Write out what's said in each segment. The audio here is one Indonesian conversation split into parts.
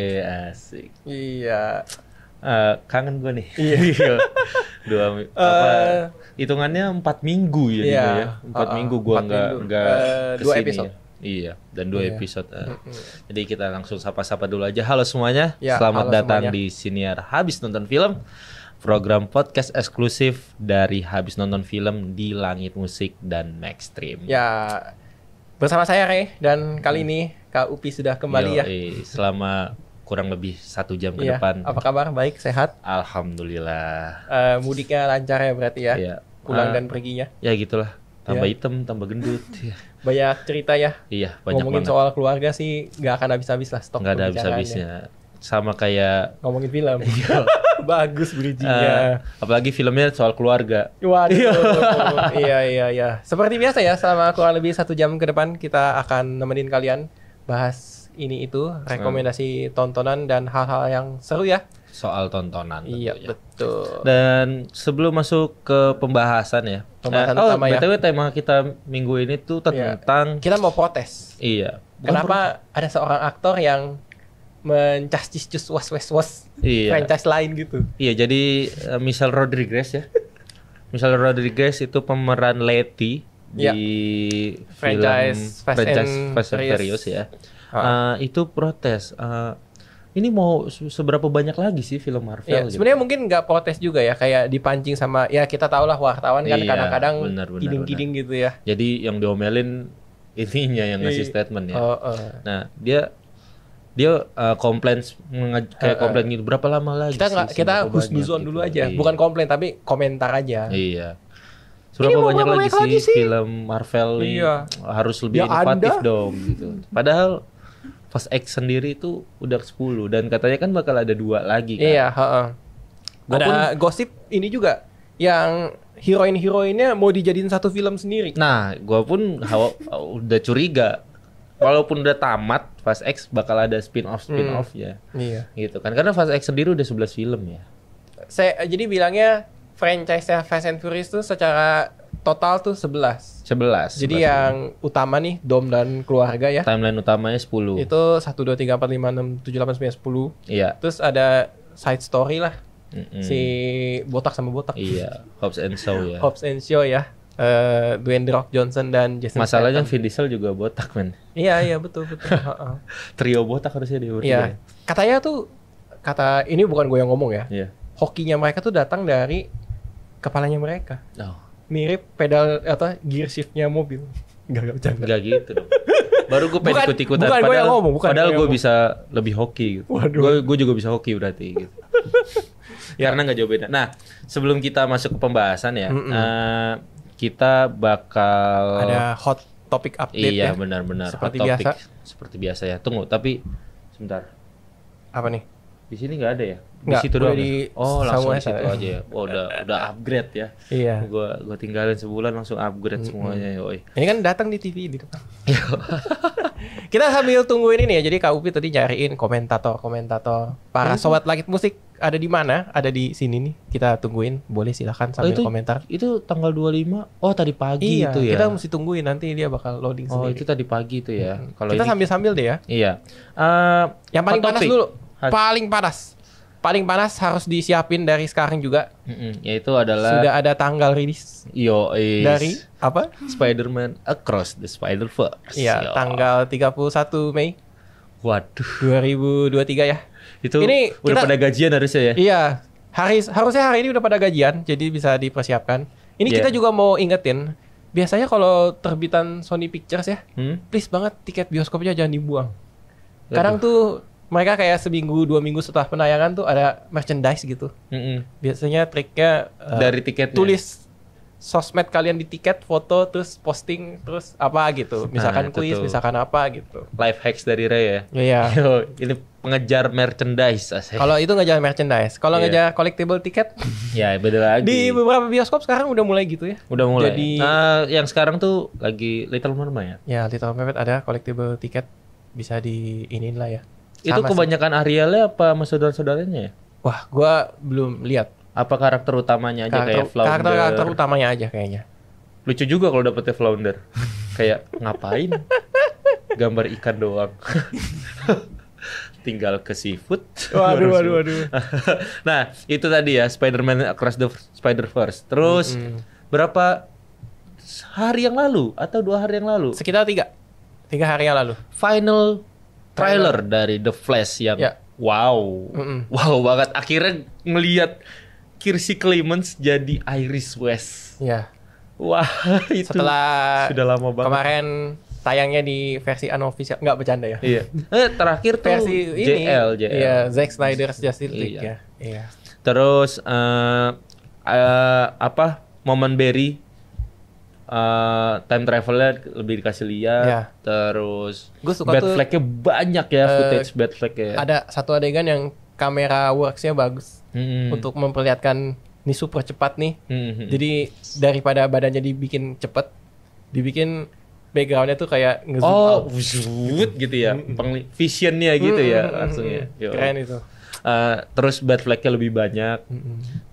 Asik. Iya. Kangen gue nih. Iya. Hitungannya 4 minggu ya, Iya. ya. 4 minggu gue 4 minggu. nggak Dua kesini. episode. Iya, dan 2 Iya. episode. Jadi kita langsung sapa-sapa dulu aja. Halo semuanya, Ya, selamat halo datang semuanya. di Siniar Habis Nonton Film, program podcast eksklusif dari Habis Nonton Film di Langit Musik dan Maxstream. Ya, bersama saya Rey, dan kali ini Kak Upi sudah kembali ya. Selama kurang lebih 1 jam ke Iya. depan. Apa kabar? Baik, sehat. Alhamdulillah. Mudiknya lancar ya berarti ya. Iya. Pulang dan perginya. Ya gitulah. Tambah Iya. hitam, tambah gendut. Ya. Banyak cerita ya. Iya, banyak Ngomongin banget. soal keluarga sih nggak akan habis-habis lah stok Nggak ada pembicaraannya. habis-habisnya. Sama kayak Ngomongin film. Bagus bridging-nya. apalagi filmnya soal keluarga. Waduh. Iya. Seperti biasa ya, selama kurang lebih 1 jam ke depan kita akan nemenin kalian bahas ini itu, rekomendasi tontonan dan hal-hal yang seru ya. Soal tontonan. Iya, tentunya. betul. Dan sebelum masuk ke pembahasan ya. Pembahasan utama ya. BTW tema kita minggu ini tuh tentang Kita mau protes. Iya. Kenapa ada seorang aktor yang mencas-cus was Iya. franchise lain gitu? Iya, jadi Michelle Rodriguez ya. Michelle Rodriguez itu pemeran Letty Iya. di Franchise film Fast and Fast and Furious. Furious ya. Itu protes. Ini mau seberapa banyak lagi sih film Marvel? Ya, gitu? sebenarnya mungkin nggak protes juga ya, kayak dipancing sama ya kita tahu lah wartawan kan Iya, kadang-kadang benar. kidding-kidding gitu ya. Jadi yang diomelin ininya yang ngasih statement ya. Nah, dia komplain kayak komplain gitu, berapa lama lagi Kita sih? kita Seberapa husnuzon banyak dulu gitu. aja, Iya. bukan komplain tapi komentar aja. Iya. Seberapa mau banyak berapa lagi banyak lagi sih sih? film Marvel nih? Iya. Harus lebih Ya inovatif Anda. dong gitu. Padahal Fast X sendiri itu udah 10 dan katanya kan bakal ada 2 lagi kan. Iya, heeh. Gua Ada gosip ini juga yang heroin-heroinnya mau dijadiin satu film sendiri. Nah, gua pun udah curiga. Walaupun udah tamat Fast X bakal ada spin-off ya. Iya. Gitu kan. Karena Fast X sendiri udah 11 film ya. Saya jadi bilangnya franchise Fast and Furious tuh secara total tuh 11. 11. Jadi yang utama nih Dom dan keluarga ya. timeline utamanya 10. Itu 1 2 3 4 5 6 7 8 9 10. Iya. Terus ada side story lah. Mm-mm. Si botak sama botak. Iya, Hobbs and Shaw ya. Hobbs and Shaw ya. Dwayne The Rock Johnson dan Jason Masalahnya Statham. Vin Diesel juga botak, men. Iya betul. Heeh. Trio botak harusnya dia berdua. Iya. Katanya tuh ini bukan gue yang ngomong ya. Iya. Hokinya mereka tuh datang dari kepalanya mereka. Oh, Mirip pedal atau gear shiftnya mobil. Enggak bercanda. enggak gitu dong. Baru gue pengen Bukan- ikut-ikutan. bukan gue yang ngomong, bukan padahal gue yang gue ngomong. bisa lebih hoki gitu. Waduh. Gue juga bisa hoki berarti gitu. Karena nggak jauh beda. Nah, sebelum kita masuk ke pembahasan ya, kita bakal Ada hot topic update iya ya. benar-benar Seperti hot biasa. topic. Seperti biasa ya. Tunggu, tapi sebentar. Apa nih? Di sini nggak ada ya? Di Nggak, situ udah doang. di Ya? Oh, langsung di Samuel situ sana. aja ya. Oh, udah upgrade ya. Iya. Gua tinggalin sebulan langsung upgrade semuanya yoi. Ini kan datang di TV di depan. Kita sambil tunggu ini nih ya. Jadi Kak Upi tadi nyariin komentator. Para sobat Langit Musik ada di mana? Ada di sini nih. Kita tungguin. Boleh silakan sambil komentar. Itu tanggal 25. Oh, tadi pagi Iya, itu ya. kita mesti tungguin nanti dia bakal loading Oh, sendiri. itu tadi pagi itu ya. Kalau Kita ini sambil-sambil deh ya. iya. Yang paling hot panas topic. dulu. Hot- Paling panas harus disiapin dari sekarang juga. Yaitu adalah Sudah ada tanggal rilis dari apa? Spider-Man Across the Spider-Verse. Iya, Yo. tanggal 31 Mei Waduh, 2023 ya. itu Ini udah kita- pada gajian harusnya ya. Iya, harusnya hari ini udah pada gajian, jadi bisa dipersiapkan. Ini Iya. kita juga mau ingetin, biasanya kalau terbitan Sony Pictures ya, please banget tiket bioskopnya jangan dibuang. Kadang tuh mereka kayak seminggu 2 minggu setelah penayangan tuh ada merchandise gitu. Biasanya triknya Dari tiketnya. tulis sosmed kalian di tiket, foto, terus posting, terus apa gitu. Misalkan itu kuis, tuh. misalkan apa gitu. Life hacks dari Ray ya. Iya. Yo, ini pengejar merchandise asik. Kalau itu ngejar merchandise, kalau Iya. ngejar collectible tiket Ya beda lagi. di beberapa bioskop sekarang udah mulai gitu ya. Udah mulai. Jadi Yang sekarang tuh lagi Little Mermaid ya. ya Little Mermaid ada collectible tiket, bisa di iniin lah ya. Itu Sama sih. kebanyakan Arielnya apa sama saudara-saudaranya ya? Wah, gua belum lihat Apa karakter utamanya aja kayak Flounder? karakter utamanya aja kayaknya. Lucu juga kalau dapetnya Flounder. Kayak ngapain? Gambar ikan doang. tinggal ke seafood. Waduh. Nah, itu tadi ya Spider-Man Across the Spider-Verse. Terus berapa hari yang lalu atau 2 hari yang lalu? Sekitar 3 hari yang lalu. Final trailer dari The Flash yang wow banget. Akhirnya ngelihat Kiersey Clemons jadi Iris West. Ya. Wah, itu setelah sudah lama banget. Kemarin tayangnya di versi unofficial, nggak bercanda ya. Iya. Terakhir tuh versi JL. Iya, Zack Snyder's Justice League ya. Iya. Terus Momen Barry time travelnya lebih dikasih lihat. Iya. Terus gue suka bad flag-nya banyak ya, footage bad flag-nya. Ada satu adegan yang kamera works-nya bagus untuk memperlihatkan ini super cepat nih. Jadi daripada badannya dibikin cepat, dibikin background-nya tuh kayak nge-zoom out. Gitu ya. Vision-nya gitu ya langsung ya. Keren itu. Terus bad flag-nya lebih banyak.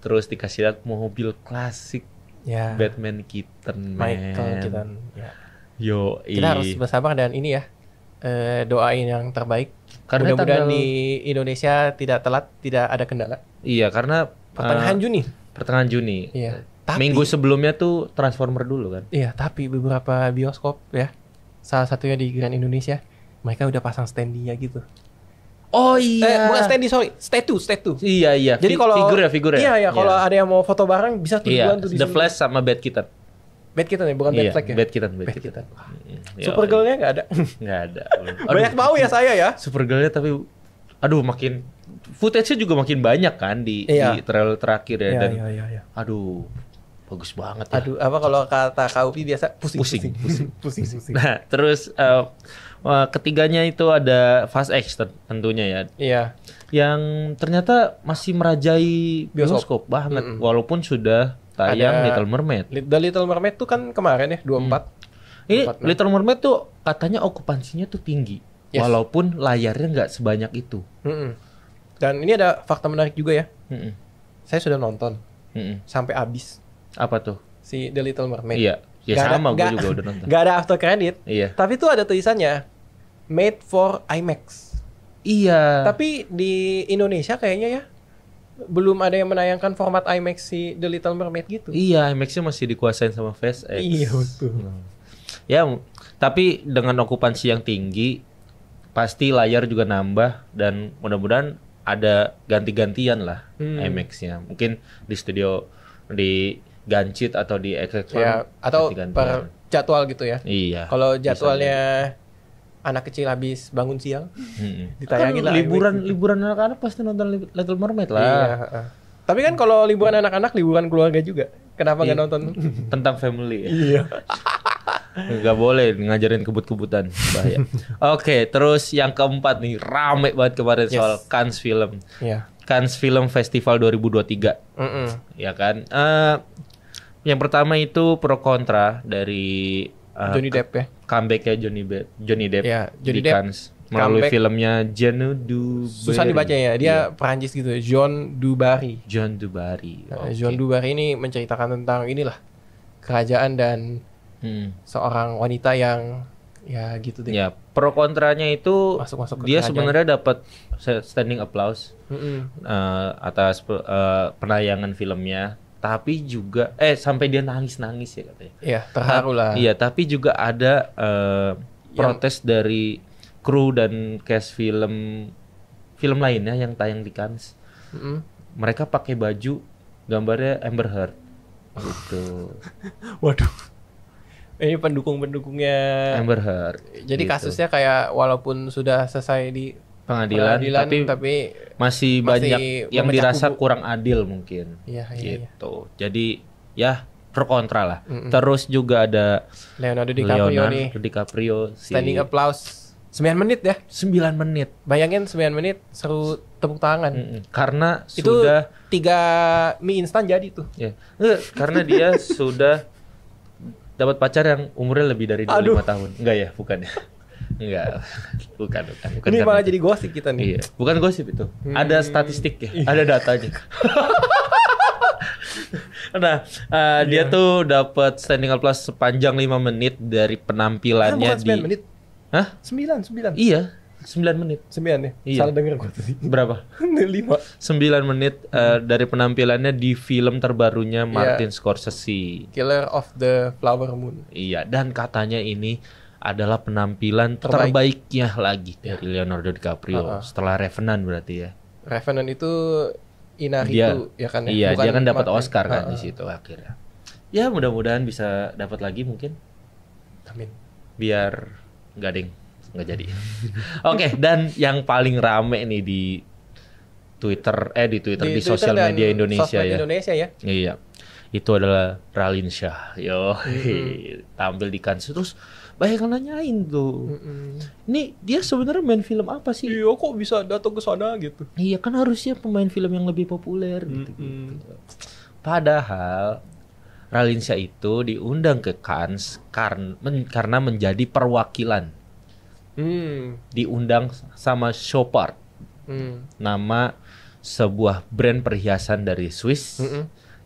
Terus dikasih lihat mobil klasik. Ya. Batman Keaton. Michael Keaton. Ya. Kita harus bersabar dan ini ya. Doain yang terbaik. Karena mudah-mudahan di Indonesia tidak telat, tidak ada kendala. Iya, karena Pertengahan Juni. Iya. Tapi, minggu sebelumnya tuh Transformer dulu kan. Iya, tapi beberapa bioskop ya, salah satunya di Grand Indonesia, mereka udah pasang standnya gitu. Oh iya. Bukan standy, sorry, statue. Iya. Jadi kalau figur ya. Iya, kalau ada yang mau foto bareng bisa tujuan tuh di The Flash sama Bat Keaton. Bat Keaton ya, bukan Bat Flag ya. Bat Keaton. Supergirl-nya nggak ada. Nggak ada. Banyak bau ya saya ya. Supergirl-nya tapi, makin footage-nya juga makin banyak kan di trailer terakhir ya. Iya. Aduh, bagus banget ya. Aduh, apa kalau kata Kaupi biasa pusing. Nah, terus ketiganya itu ada Fast X tentunya ya. Iya. Yang ternyata masih merajai bioskop banget walaupun sudah tayang Little Mermaid. The Little Mermaid tuh kan kemarin ya 24. Ini Little Mermaid tuh katanya okupansinya tuh tinggi. Yes. Walaupun layarnya nggak sebanyak itu. Dan ini ada fakta menarik juga ya. Saya sudah nonton sampai habis. Apa tuh? Si The Little Mermaid. Iya. Ya sama, gue juga udah nonton. Gak ada after credit. Iya. Tapi tuh ada tulisannya made for IMAX. Iya. Tapi di Indonesia kayaknya ya belum ada yang menayangkan format IMAX si The Little Mermaid gitu. Iya, IMAX-nya masih dikuasain sama Fast X. Iya betul. Ya, tapi dengan okupansi yang tinggi pasti layar juga nambah dan mudah-mudadan ada ganti-gantian lah IMAX-nya. Mungkin di studio di Gancit atau di XX ya, atau per jadwal gitu ya. Iya. Kalau jadwalnya anak kecil habis bangun siang, ditayangin kan lah. Liburan anak-anak pasti nonton Little Mermaid lah. Iya. Tapi kan kalau liburan anak-anak, liburan keluarga juga. Kenapa nggak nonton? Tentang family. Iya. Nggak boleh ngajarin kebut-kebutan, bahaya. Oke, terus yang keempat nih rame banget kemarin soal Cannes Film. Iya. Cannes Film Festival 2023. Ya kan? Yang pertama itu pro kontra dari Johnny Depp ya. Comeback-nya Johnny Depp ya, di Cannes melalui filmnya Jean du Barry. Susah dibaca ya. Dia Perancis gitu. Jean du Barry. Jean du Barry. Jean du Barry ini menceritakan tentang inilah kerajaan dan seorang wanita yang ya gitu deh. Ya, pro kontranya itu masuk dia sebenarnya dapat standing applause atas penayangan filmnya. Tapi juga sampai dia nangis ya katanya. Iya, terharu lah. Iya, tapi juga ada protes dari kru dan cast film lainnya yang tayang di Cannes. Mereka pakai baju gambarnya Amber Heard. Gitu. Waduh. Ini pendukungnya Amber Heard. Jadi gitu. Kasusnya kayak walaupun sudah selesai di pengadilan tapi masih banyak yang dirasa kurang adil mungkin. Iya, gitu. Jadi ya pro kontra lah. Terus juga ada Leonardo DiCaprio standing applause 9 menit ya. 9 menit. Bayangin 9 menit seru tepuk tangan. Karena itu sudah 3 mie instan jadi tuh. Ya. Karena dia sudah dapat pacar yang umurnya lebih dari 25 tahun. Enggak ya, bukan ya. Enggak, bukan. Ini malah jadi gosip kita nih. Iya, bukan gosip itu. Ada statistik ya, ada datanya. Nah, dia tuh dapat standing applause sepanjang 5 menit dari penampilannya bukan 9 menit. Hah? 9. Iya. 9 menit. 9 ya? Iya. Salah denger gue tadi. Berapa? 5. 9 menit dari penampilannya di film terbarunya Martin Scorsese. Killer of the Flower Moon. Iya, dan katanya ini adalah penampilan terbaiknya lagi dari Leonardo DiCaprio setelah Revenant berarti ya. Revenant itu Inarritu ya kan ya. Iya, bukan dia kan dapat Martin. Oscar kan di situ akhirnya. Ya, mudah-mudahan bisa dapat lagi mungkin. Amin. Biar nggak jadi. Oke, dan yang paling rame nih di Twitter di sosial media Indonesia ya. Indonesia ya. Iya. Itu adalah Raline Shah. Tampil di Cannes terus banyak yang nanyain tuh. Ini dia sebenarnya main film apa sih? Iya, kok bisa datang ke sana gitu. Iya, kan harusnya pemain film yang lebih populer gitu. Padahal Raline Shah itu diundang ke Cannes karena menjadi perwakilan. Diundang sama Chopard. Nama sebuah brand perhiasan dari Swiss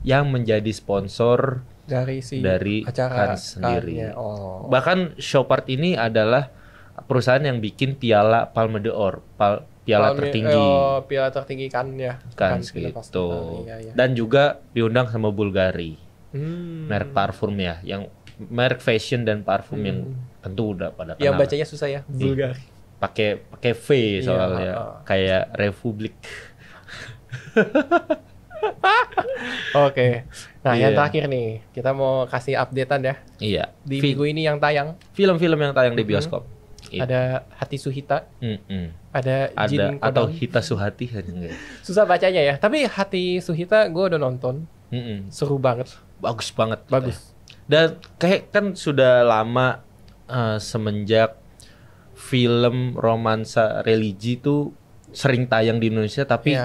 yang menjadi sponsor dari acara Cannes sendiri. Oh. Bahkan Chopard ini adalah perusahaan yang bikin piala Palme d'Or, piala tertinggi. Piala tertinggi kan ya. Cannes gitu. Iya. Dan juga diundang sama Bulgari. Merek parfum ya, yang merek fashion dan parfum yang tentu udah pada kenal. Yang bacanya susah ya, Bulgari. Pakai V soalnya, kayak Republik. Oke. Nah, yang terakhir nih, kita mau kasih updatean ya. Iya. Di minggu ini yang tayang. Film-film yang tayang di bioskop. Ada Hati Suhita. Ada Jin Kodam. Atau Hita Suhati kan enggak. Susah bacanya ya. Tapi Hati Suhita gue udah nonton. Seru banget. Bagus banget. Bagus. Dan kayak kan sudah lama semenjak film romansa religi tuh sering tayang di Indonesia, tapi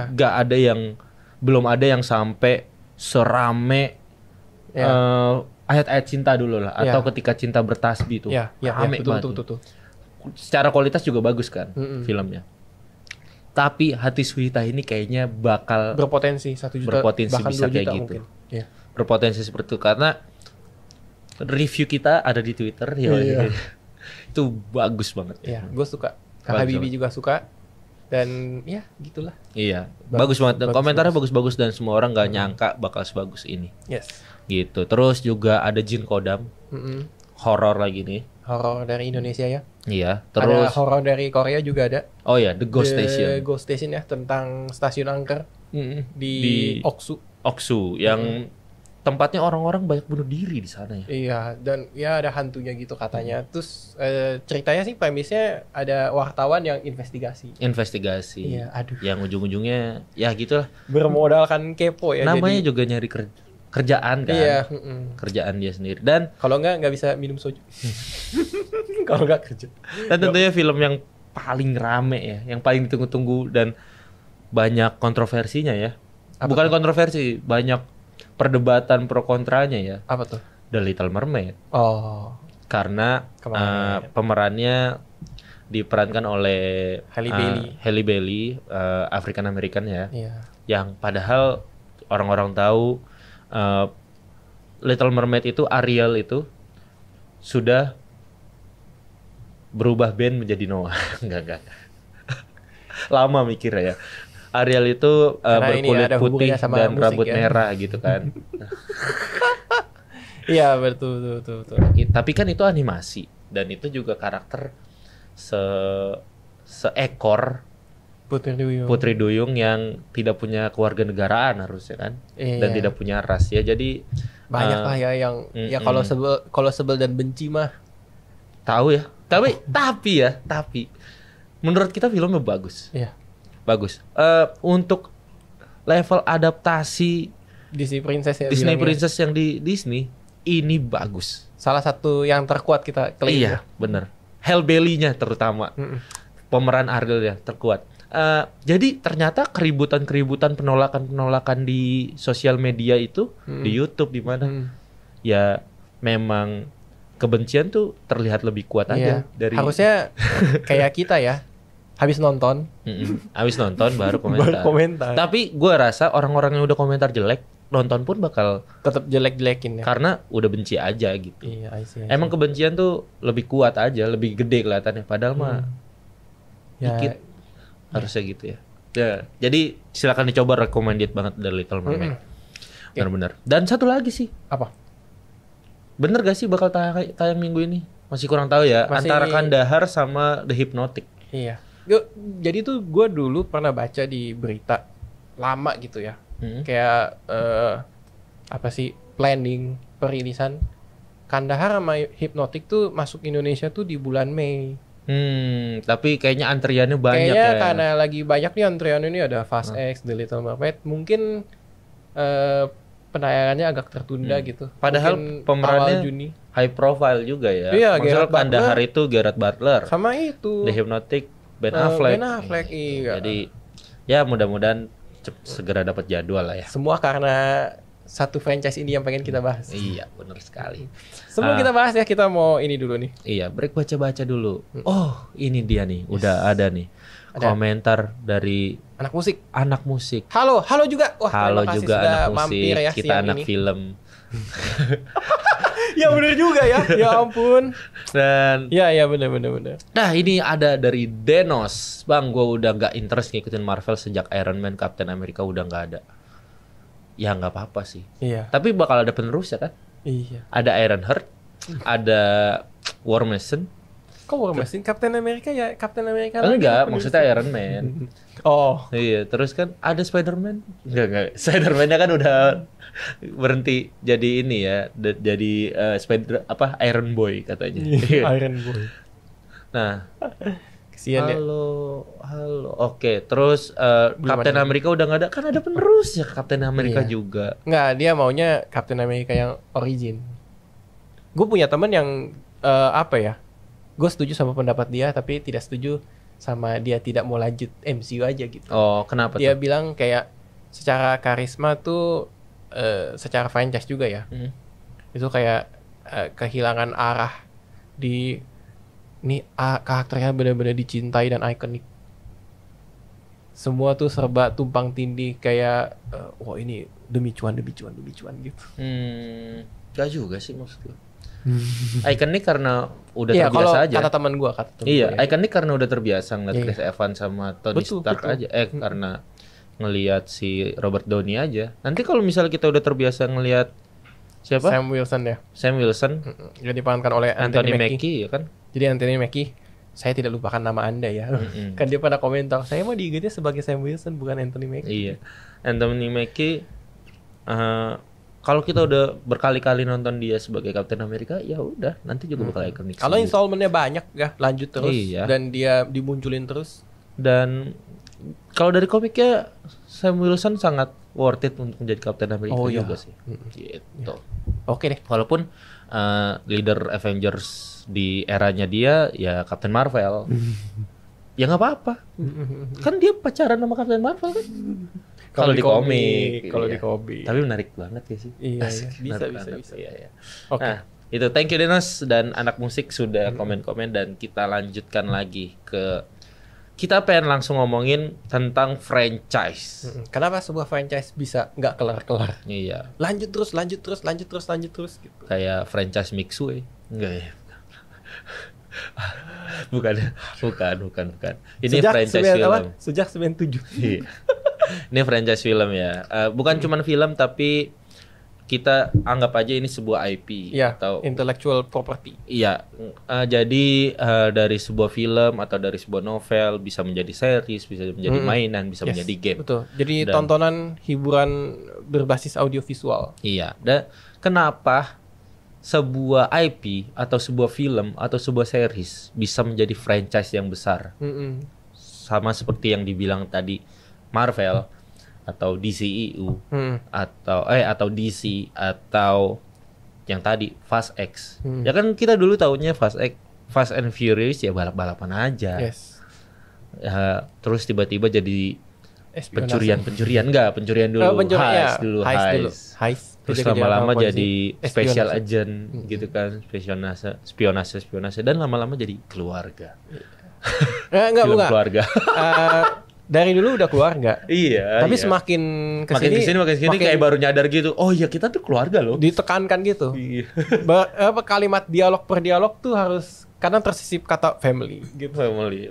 belum ada yang sampai serame ayat-ayat cinta dulu lah, atau ketika cinta bertasbih tuh. Rame banget. Betul. Secara kualitas juga bagus kan filmnya. Tapi Hati Suhita ini kayaknya bakal berpotensi 1 juta, bahkan bisa 2 kayak juta gitu. Mungkin. Berpotensi seperti itu karena review kita ada di Twitter itu bagus banget. Iya, gue suka. Kak Habibie juga suka. Dan ya gitulah. Iya, bagus banget. Dan komentarnya bagus-bagus dan semua orang nggak nyangka bakal sebagus ini. Yes. Gitu. Terus juga ada Jin Kodam, horor lagi nih. Horor dari Indonesia ya. Iya. Terus ada horor dari Korea juga ada. Oh ya, The Ghost Station. The Ghost Station ya, tentang stasiun angker di Oksu yang tempatnya orang-orang banyak bunuh diri di sana ya. Iya, dan ya ada hantunya gitu katanya. Terus ceritanya sih premisnya ada wartawan yang investigasi. Iya, aduh. Yang ujung-ujungnya ya gitulah. Bermodalkan kepo ya. Namanya juga nyari kerjaan kan. Iya. Kerjaan dia sendiri. Dan kalau nggak bisa minum soju. Kalau nggak kerja. Dan tentunya film yang paling rame ya, yang paling ditunggu-tunggu dan banyak kontroversinya ya. Bukan kontroversi, banyak perdebatan pro kontranya ya. Apa tuh? The Little Mermaid. Oh. Karena pemerannya diperankan oleh Halle Bailey, African American ya. Iya. Yang padahal orang-orang tahu Little Mermaid itu Ariel itu sudah berubah band menjadi Noah. Enggak. Lama mikirnya ya. Ariel itu berkulit putih dan rambut merah gitu kan. Iya betul. Tapi kan itu animasi dan itu juga karakter seekor Putri Duyung yang tidak punya kewarganegaraan harusnya kan. Dan tidak punya ras ya. Jadi banyak lah ya yang ya kalau sebel dan benci mah tahu ya. Tapi menurut kita filmnya bagus. Iya. Bagus. Untuk level adaptasi Disney Princess ya. Disney Princess yang di Disney ini bagus. Salah satu yang terkuat kita klaim. Iya, bener. Halle Bailey-nya terutama. Pemeran Ariel ya terkuat. Jadi ternyata keributan penolakan di sosial media itu di YouTube di mana ya memang kebencian tuh terlihat lebih kuat aja dari harusnya kayak kita ya. Habis nonton baru komentar. Tapi gue rasa orang-orang yang udah komentar jelek nonton pun bakal tetap jelek-jelekin ya. Karena udah benci aja gitu. Iya, I see. Emang kebencian tuh lebih kuat aja, lebih gede kelihatannya. Padahal mah dikit. Harusnya gitu ya. Ya, jadi silakan dicoba, recommended banget The Little Mermaid. Benar-benar. Dan satu lagi sih. Apa? Bener gak sih bakal tayang minggu ini? Masih kurang tahu ya. Antara Kandahar sama The Hypnotic. Iya. Jadi tuh gue dulu pernah baca di berita lama gitu ya. Kayak apa sih, planning perilisan Kandahar sama Hypnotic tuh masuk Indonesia tuh di bulan Mei. Tapi kayaknya antriannya banyak kayaknya ya. Karena lagi banyak nih antrian ini, ada Fast X, The Little Mermaid. Mungkin penayangannya agak tertunda gitu. Padahal mungkin pemerannya awal Juni. High profile juga ya. Iya, Maksudnya Kandahar itu Gerard Butler. Sama itu. The Hypnotic Ben Affleck. Ben Affleck, iya. Jadi ya mudah-mudahan segera dapat jadwal lah ya. Semua karena satu franchise ini yang pengen kita bahas. Iya, benar sekali. Sebelum kita bahas ya, kita mau ini dulu nih. Iya, break baca-baca dulu. Oh, ini dia nih, udah ada nih. Komentar dari anak musik. Halo juga. Wah, halo juga anak musik. Ya, kita anak ini. film. Ya bener juga ya. Ya ampun. Dan ya bener. Nah, ini ada dari Denos. Bang, gue udah nggak interest ngikutin Marvel sejak Iron Man, Captain America udah nggak ada. Ya nggak apa-apa sih. Iya. Tapi bakal ada penerus ya kan? Iya. Ada Ironheart, ada War Machine. Kok War Machine? Captain America ya Captain America. Enggak, maksudnya Iron Man. Oh. Iya, terus kan ada Spider-Man. Enggak. Spider-Man-nya kan udah berhenti jadi ini ya, jadi Iron Boy katanya. Iron Boy. Nah, kesian halo. Oke, terus Captain America udah nggak ada, kan ada penerusnya Captain America juga. Nggak, dia maunya Captain America yang origin. Gue punya temen yang gue setuju sama pendapat dia, tapi tidak setuju sama dia tidak mau lanjut MCU aja gitu. Oh, kenapa dia tuh? bilang kayak secara karisma tuh, secara franchise juga ya. Itu kayak kehilangan arah di ini, karakternya benar-benar dicintai dan ikonik. Semua tuh serba tumpang tindih kayak wah ini demi cuan gitu. Gak juga sih maksud gue. Ikonik karena udah terbiasa kalau aja. Kata teman gue Iya, ikonik karena udah terbiasa ngeliat Chris Evans sama Tony Stark aja. Karena ngelihat si Robert Downey aja. Nanti kalau misalnya kita udah terbiasa ngelihat siapa? Sam Wilson ya. Sam Wilson. Yang diperankan oleh Anthony Mackie ya kan? Jadi Anthony Mackie, saya tidak lupakan nama Anda ya. Kan dia pernah komentar, saya mau diingatnya sebagai Sam Wilson bukan Anthony Mackie. Iya. Anthony Mackie, kalau kita udah berkali-kali nonton dia sebagai Captain America, ya udah nanti juga bakal ikonik. Kalau installmentnya banyak ya, lanjut terus. Iya. Dan dia dimunculin terus. Dan kalau dari komiknya, Sam Wilson sangat worth it untuk menjadi Captain America juga sih. Gitu. Oke deh. Walaupun leader Avengers di eranya dia ya Captain Marvel. Ya nggak apa-apa. Kan dia pacaran sama Captain Marvel kan. Kalau di komik. Di komik. Tapi menarik banget ya sih. Iya. Bisa. Iya. Oke. Nah, itu thank you Denos dan anak musik sudah komen-komen, dan kita lanjutkan lagi ke, kita pengen langsung ngomongin tentang franchise. Kenapa sebuah franchise bisa nggak kelar-kelar? Iya. Lanjut terus gitu. Kayak franchise Mixue. Enggak ya. Bukan. Ini franchise film. Sejak 97. Iya. Ini franchise film ya. Bukan cuman film, tapi kita anggap aja ini sebuah IP atau intellectual property. Iya. Jadi dari sebuah film atau dari sebuah novel bisa menjadi series, bisa menjadi mainan, bisa menjadi game. Betul. Jadi tontonan hiburan berbasis audiovisual. Iya. Dan kenapa sebuah IP atau sebuah film atau sebuah series bisa menjadi franchise yang besar? Sama seperti yang dibilang tadi, Marvel atau DCEU atau DC atau yang tadi Fast X. Ya kan kita dulu taunya Fast and Furious ya balap-balapan aja. Yes. Terus tiba-tiba jadi pencurian dulu, heist. Terus lama-lama jadi special agent gitu kan, spionase dan lama-lama jadi keluarga. Film keluarga. Dari dulu udah keluarga. Iya. Tapi semakin kesini kayak baru nyadar gitu. Oh iya, kita tuh keluarga loh. Ditekankan gitu. Iya. Kalimat dialog per dialog tuh harus karena tersisip kata family gitu. Family.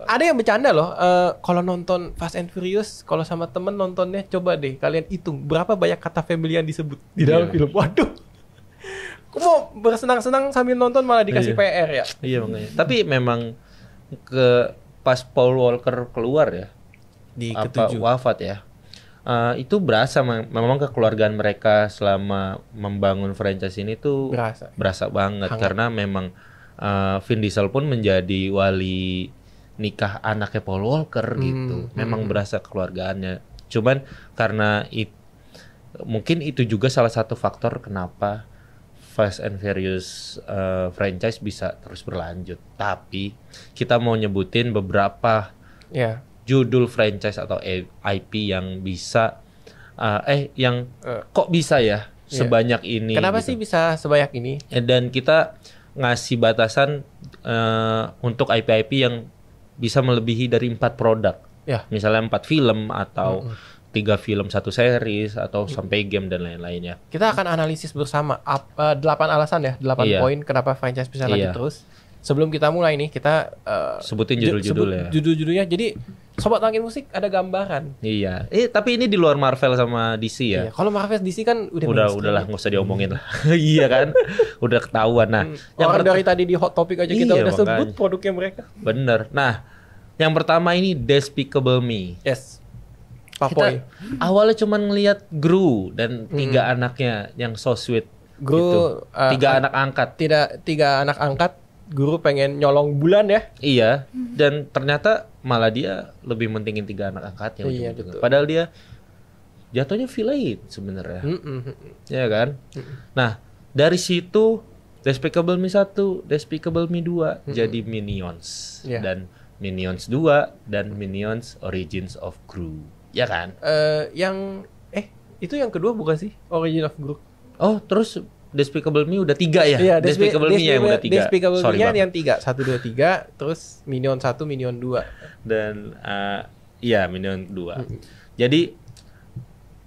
Ada yang bercanda loh, kalau nonton Fast and Furious, kalau sama temen nontonnya, coba deh kalian hitung berapa banyak kata family yang disebut di dalam film. Waduh, aku mau bersenang-senang sambil nonton malah dikasih PR ya. Iya makanya. Tapi memang pas Paul Walker keluar ya, Di apa ketujuh. wafat ya, itu berasa memang kekeluargaan mereka selama membangun franchise ini tuh berasa banget. Hangat. Karena memang Vin Diesel pun menjadi wali nikah anaknya Paul Walker gitu. Memang berasa keluargaannya. Cuman karena mungkin itu juga salah satu faktor kenapa Fast and Furious franchise bisa terus berlanjut. Tapi kita mau nyebutin beberapa judul franchise atau IP yang bisa kok bisa ya sebanyak ini. Kenapa gitu. sih bisa sebanyak ini? Dan kita ngasih batasan untuk IP-IP yang bisa melebihi dari 4 produk. Misalnya 4 film atau 3 film 1 series atau sampai game dan lain-lainnya. Kita akan analisis bersama 8 alasan ya, 8 poin kenapa franchise bisa lanjut terus. Sebelum kita mulai nih, kita sebutin judul-judulnya. Judul-judulnya. Jadi Sobat Langit Musik ada gambaran. Iya. Tapi ini di luar Marvel sama DC ya. Iya. Kalau Marvel DC kan udahlah nggak usah diomongin lah. Iya kan? Udah ketahuan. Nah, orang dari tadi di Hot Topic aja kita udah sebut produknya mereka. Bener. Nah, yang pertama ini Despicable Me. Yes. Kita awalnya cuma ngelihat Gru dan 3 anaknya yang so sweet. Gru gitu. 3 anak angkat. Tiga anak angkat. Guru pengen nyolong bulan ya. Iya. Dan ternyata malah dia lebih mentingin 3 anak angkatnya. Iya, betul. Padahal dia jatuhnya villain sebenarnya. Ya kan? Nah, dari situ Despicable Me 1, Despicable Me 2 jadi Minions. Dan Minions 2 dan Minions Origins of Gru. Ya kan? Itu yang kedua bukan sih? Origin of Gru. Oh, terus Despicable Me udah 3 ya? Iya, Despicable Me yang udah 3. Despicable Me yang 3, 1, 2, 3, terus Minion 1, Minion 2. Dan Minion 2. Jadi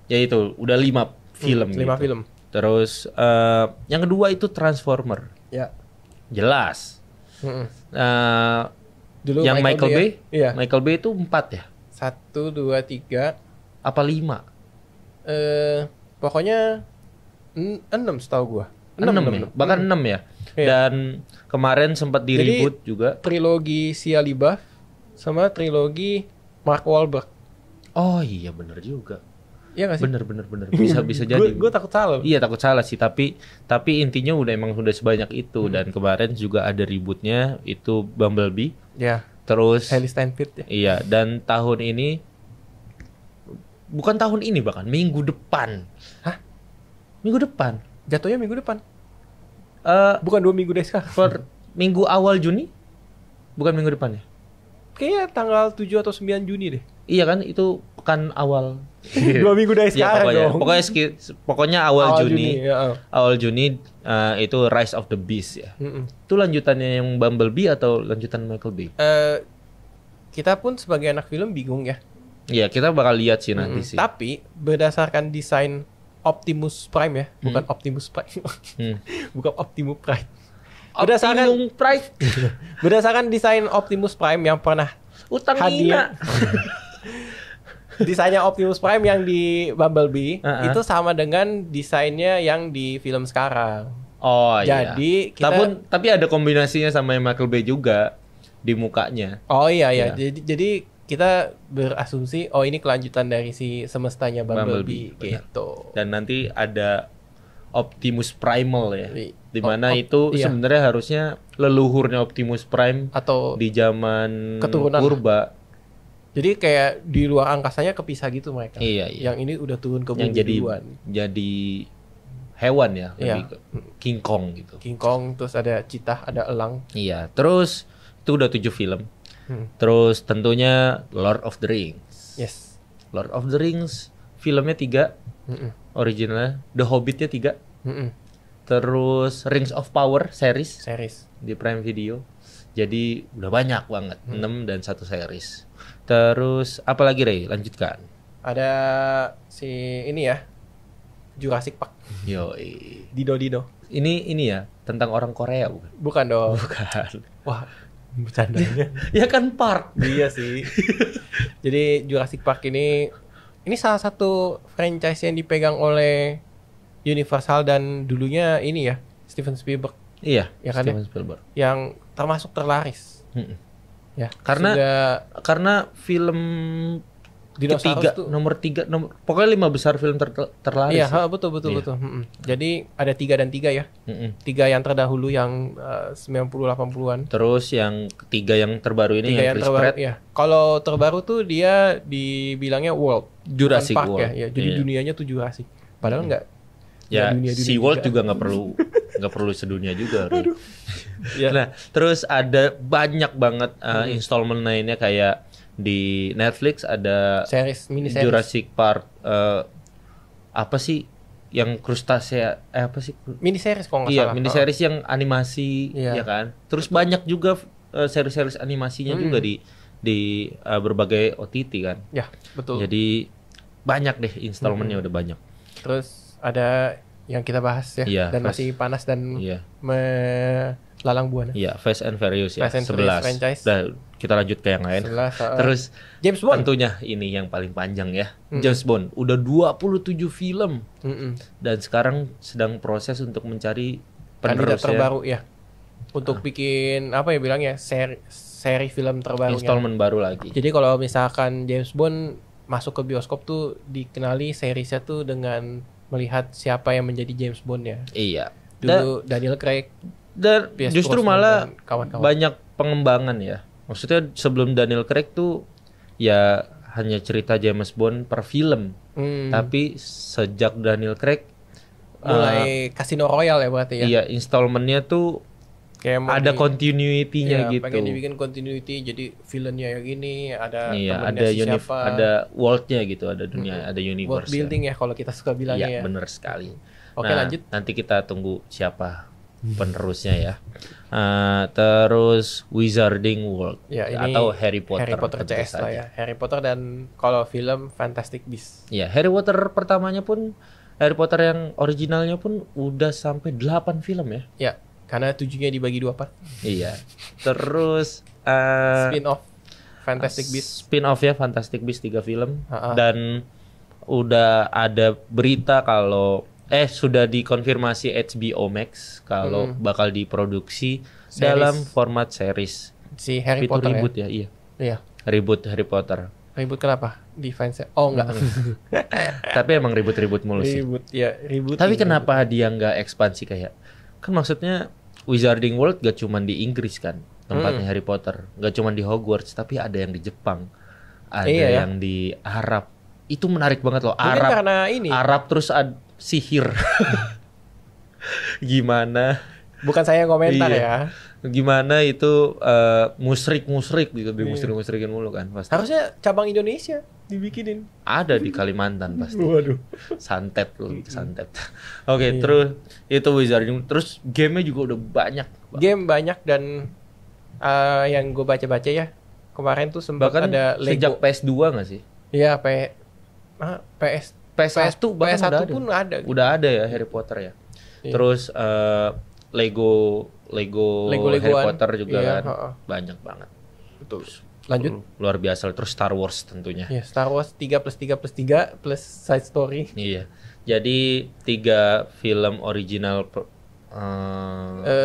ya itu udah 5 film 5 film. Terus yang kedua itu Transformer. Ya. Jelas. Dulu yang Michael Bay? Iya. Michael Bay itu 4 ya? 1, 2, 3. Apa 5? Pokoknya 6 setahu gua. 6 ya? Bahkan 6 ya? Iya. Dan kemarin sempat di-reboot juga. Trilogi Shia LaBeouf sama trilogi Mark Wahlberg. Oh iya bener juga. Iya gak sih? Bener. Bisa jadi. Gue takut salah. Iya takut salah sih. Tapi intinya emang udah sebanyak itu. Dan kemarin juga ada rebootnya. Itu Bumblebee. Ya. Terus Hailee Steinfeld ya. Iya. Dan tahun ini, bukan tahun ini bahkan, minggu depan. Hah? Minggu depan. Jatuhnya minggu depan. Bukan 2 minggu deh sekarang. Minggu awal Juni? Bukan minggu depan ya? Kayaknya tanggal 7 atau 9 Juni deh. Iya kan, itu pekan awal. 2 minggu dari sekarang dong. Pokoknya awal Juni. Awal Juni itu Rise of the Beast ya. Itu lanjutannya yang Bumblebee atau lanjutan Michael Bay? Kita pun sebagai anak film bingung ya. Iya, kita bakal lihat sih nanti sih. Tapi berdasarkan desain Optimus Prime ya, bukan Optimus Prime. Bukan Optimus Prime. Berdasarkan desain Optimus Prime yang pernah hadir. Desainnya Optimus Prime yang di Bumblebee itu sama dengan desainnya yang di film sekarang. Oh iya. Jadi tapi ada kombinasinya sama yang Michael Bay juga di mukanya. Oh iya. Jadi kita berasumsi ini kelanjutan dari si semestanya Bumblebee gitu. Dan nanti ada Optimus Primal ya. Di mana itu sebenarnya harusnya leluhurnya Optimus Prime atau di zaman keturunan purba. Jadi kayak di luar angkasanya kepisah gitu mereka. Iya. Yang ini udah turun ke bumi duluan. Jadi hewan ya, lebih King Kong gitu. King Kong, terus ada cheetah, ada elang. Iya, terus itu udah 7 film. Terus tentunya Lord of the Rings. Yes. Lord of the Rings filmnya 3. Originalnya. The Hobbit-nya 3. Terus Rings of Power series di Prime Video. Jadi udah banyak banget. 6 dan 1 series. Terus apa lagi Ray? Lanjutkan. Ada si ini ya, Jurassic Park. Yoi. Dino. ini ya tentang orang Korea bukan? Bukan dong. Bukan. Wah, bercandanya. Ya kan park. Iya sih. Jadi Jurassic Park ini salah satu franchise yang dipegang oleh Universal dan dulunya ini ya Steven Spielberg. Iya, ya kan Steven Spielberg. Yang termasuk terlaris. Ya, karena film ketiga, tuh, nomor 3, pokoknya 5 besar film terlaris. Iya, betul. Jadi ada 3 dan 3 ya. 3 yang terdahulu yang 90-80-an. Terus yang ketiga yang terbaru ini yang Chris Pratt. Ya. Kalau terbaru tuh dia dibilangnya World, Jurassic Park World. ya. Jadi dunianya tuh Jurassic. Padahal enggak. Ya, Sea World juga nggak perlu sedunia juga. Ya. Nah, terus ada banyak banget installment lainnya kayak di Netflix ada mini series Jurassic Park apa sih yang krustasea apa sih? Mini series kok nggak salah. Iya, mini series yang animasi ya kan. Terus banyak juga series animasinya juga di berbagai OTT kan. Ya, betul. Jadi banyak deh installmentnya udah banyak. Terus ada yang kita bahas ya dan masih panas dan melalang buana. Iya, Fast and Furious ya. 11. Franchise. Udah, kita lanjut ke yang lain. 11, Terus James Bond. Tentunya ini yang paling panjang ya. James Bond udah 27 film. Dan sekarang sedang proses untuk mencari penerus terbaru ya. Untuk bikin apa ya bilangnya seri film terbaru. Installment baru lagi. Jadi kalau misalkan James Bond masuk ke bioskop tuh dikenali seriesnya tuh dengan melihat siapa yang menjadi James Bond ya. Iya. Dulu Daniel Craig. Dan justru malah kawan-kawan. Banyak pengembangan ya. Maksudnya sebelum Daniel Craig tuh ya hanya cerita James Bond per film. Tapi sejak Daniel Craig mulai Casino Royale ya berarti ya. Iya, installmentnya tuh kayak ada continuity-nya gitu. Pengen dibikin continuity jadi villainnya yang gini, ada ada siapa, ada world-nya gitu, ada dunia, ada universe. World building ya kalau kita suka bilangnya ya. Iya, benar sekali. Oke, lanjut. Nanti kita tunggu siapa penerusnya ya. Terus Wizarding World ya, ini atau Harry Potter CS lah ya. Harry Potter dan kalau film Fantastic Beasts. Iya, Harry Potter pertamanya pun Harry Potter yang originalnya pun udah sampai 8 film ya. Ya, karena 7-nya dibagi 2 part. Iya. Terus spin-off Fantastic Beasts. Spin-off ya Fantastic Beasts 3 film. Dan udah ada berita kalau sudah dikonfirmasi HBO Max kalau bakal diproduksi dalam format series. Si Harry Potter reboot ya? Iya. Reboot Harry Potter. Ribut kenapa? Di fansnya? Oh enggak. Tapi emang ribut-ribut mulu sih. Ribut. Tapi kenapa dia nggak ekspansi kayak? Kan maksudnya Wizarding World gak cuma di Inggris kan tempatnya Harry Potter, gak cuma di Hogwarts, tapi ada yang di Jepang, ada yang di Arab. Itu menarik banget loh. Mungkin karena ini. Arab terus sihir. Gimana? Bukan saya yang komentar ya. Gimana itu musrik gitu, dimusrikin mulu kan pasti. Harusnya cabang Indonesia dibikinin. Ada di Kalimantan pasti. Waduh. Santet. Oke, terus itu Wizarding. Terus game-nya juga udah banyak. Game banyak dan yang gue baca-baca ya kemarin tuh sempat ada Lego. Sejak PS2 nggak sih? Iya, PS1 bahkan PS1 pun ada. Udah ada ya Harry Potter ya. Iya. Terus Lego Harry Potter juga kan banyak banget. Betul. Lanjut. Luar biasa. Terus Star Wars tentunya. Iya, Star Wars 3+3+3 plus side story. Iya. Jadi 3 film original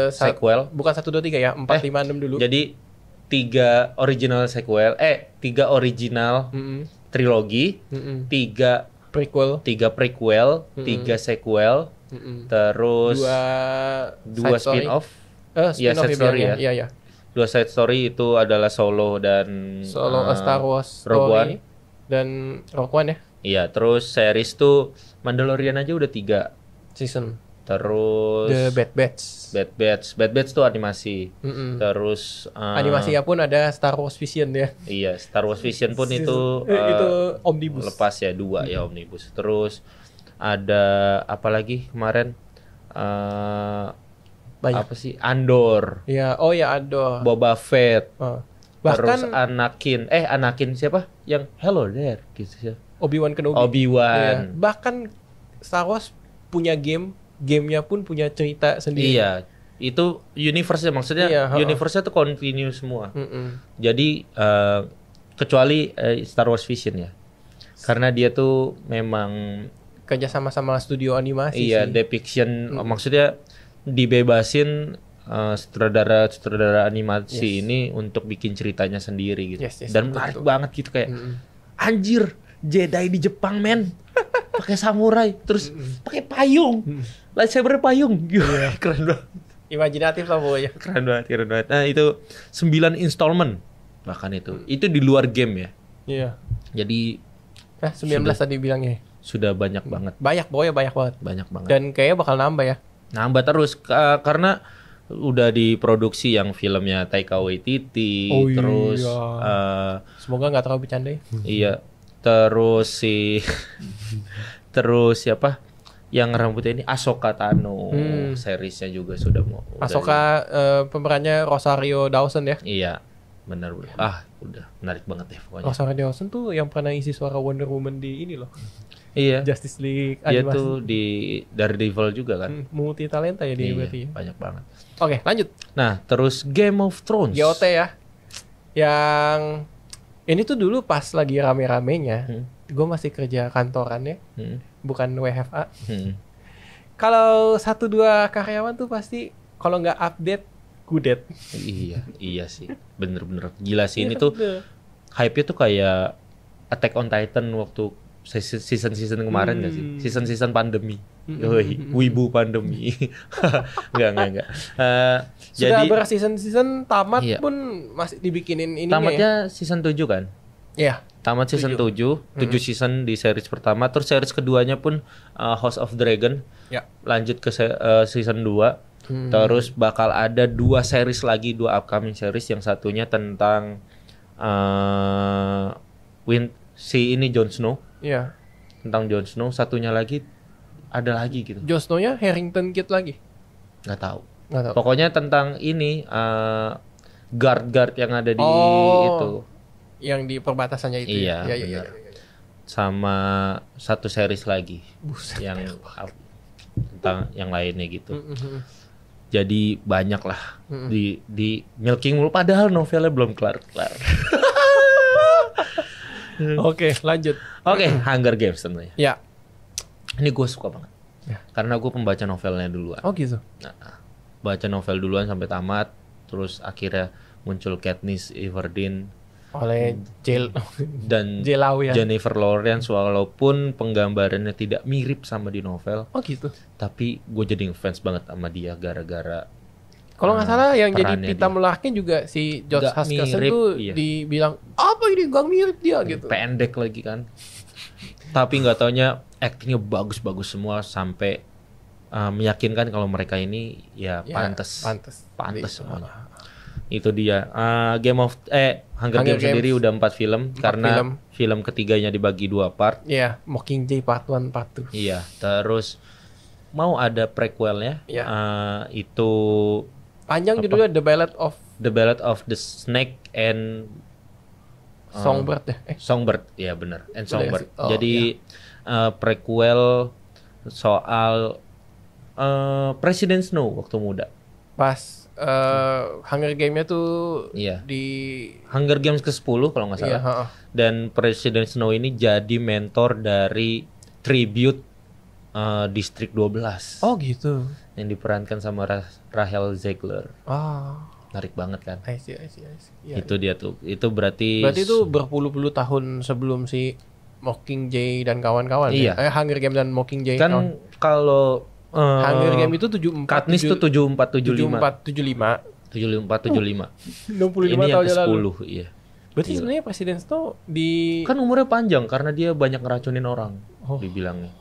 sequel. Bukan 1 2 3 ya, 4 5 6 dulu. Jadi 3 original sequel, 3 original trilogi, 3 prequel, 3 sequel, terus 2 spin-off. Side story ya. Iya. 2 side story itu adalah Solo dan Star Wars Rogue One dan Rogue One ya. Iya, terus series tuh Mandalorian aja udah 3 season. Terus The Bad Batch tuh animasi. Terus animasinya pun ada Star Wars Vision ya. Iya, Star Wars Vision pun itu omnibus. Lepas ya 2 ya omnibus. Terus ada apa lagi kemarin? Banyak. Apa sih? Andor. Iya, Andor. Boba Fett. Bahkan terus Anakin siapa? Yang Hello There gitu sih. Obi-Wan Kenobi. Obi-Wan. Iya. Bahkan Star Wars punya game gamenya pun punya cerita sendiri. Iya, itu universe-nya, maksudnya universe-nya tuh continue semua. Jadi kecuali Star Wars Vision ya, karena dia tuh memang kerja sama studio animasi. Iya, depiction, maksudnya dibebasin sutradara animasi ini untuk bikin ceritanya sendiri gitu. Dan menarik banget gitu kayak anjir, Jedi di Jepang men. Pakai samurai, terus pakai payung. Lightsaber payung. Keren banget. Imajinatif lah pokoknya. Keren banget. Nah, itu 9 installment bahkan itu. Itu di luar game ya. Iya. Jadi 19 tadi bilangnya. Sudah banyak banget. Banyak banget. Banyak banget. Dan kayaknya bakal nambah ya. Nambah terus karena udah diproduksi yang filmnya Taika Waititi, terus semoga nggak terlalu bercanda ya. Iya. Terus terus siapa yang rambutnya ini Ahsoka Tano, seriesnya juga sudah mau. Ahsoka pemerannya Rosario Dawson ya. Iya, benar. Udah menarik banget ya pokoknya. Rosario Dawson tuh yang pernah isi suara Wonder Woman di ini loh. Iya. Justice League animasi. Dia tuh di Daredevil juga kan. Multi talenta ya dia berarti. Banyak banget. Oke, lanjut. Nah, terus Game of Thrones. GOT ya. Yang ini tuh dulu pas lagi rame-ramenya, gue masih kerja kantoran ya, bukan WFA. Kalau 1-2 karyawan tuh pasti kalau nggak update, kudet. Iya sih, bener-bener gila sih ini tuh. Hype-nya tuh kayak Attack on Titan waktu season kemarin nggak sih? Season pandemi. Wibu pandemi. Enggak. Sudah berseason tamat pun masih dibikinin ini. Tamatnya season 7 kan? Iya. Tamat season 7 season di series pertama, terus series keduanya pun House of Dragon. Ya. Lanjut ke season 2. Terus bakal ada 2 series lagi, 2 upcoming series, yang satunya tentang Jon Snow. Iya. Tentang Jon Snow, satunya lagi ada lagi gitu. Jon Snow-nya Harrington Kid lagi? Nggak tahu. Pokoknya tentang ini guard yang ada di itu. Yang di perbatasannya itu. Iya. Sama satu series lagi. Buset, yang tentang yang lainnya gitu. Jadi banyak lah di milking mulu, padahal novelnya belum kelar. Oke, lanjut. Hunger Games tentunya. Ya. Ini gue suka banget. Karena gue pembaca novelnya duluan. Oh gitu. Baca novel duluan sampai tamat, terus akhirnya muncul Katniss Everdeen oleh dan Jennifer Lawrence, walaupun penggambarannya tidak mirip sama di novel. Oh gitu. Tapi gue jadi ngefans banget sama dia gara-gara. Kalau nggak salah yang jadi Pita Melaknya juga si George Huskerson tuh dibilang apa ini gak mirip dia gitu. Pendek lagi kan. Tapi nggak taunya actingnya bagus-bagus semua sampai meyakinkan kalau mereka ini pantas semuanya. Itu dia. Hunger Games sendiri udah 4 film karena film ketiganya dibagi 2 part. Iya, Mockingjay part 1, part 2. Iya, terus mau ada prequelnya. Itu panjang judulnya The Ballad of the Snake and Songbird ya? Songbird, ya benar. And Songbird. Jadi prequel soal Presiden Snow waktu muda. Pas Hunger Games-nya tuh di Hunger Games ke-10 kalau nggak salah. Dan Presiden Snow ini jadi mentor dari tribute District 12. Oh gitu. Yang diperankan sama Rachel Zegler. Menarik banget kan? I see. Itu dia tuh. Itu berarti itu berpuluh-puluh tahun sebelum si Mockingjay dan kawan-kawan. Iya. Hunger Games dan Mockingjay. Kan kalau Hunger Games itu 74. Katniss itu 74 75. 65 65 tahun yang ke-10 lalu. Iya. Berarti sebenarnya Presiden Snow kan umurnya panjang karena dia banyak ngeracunin orang. Dibilangnya.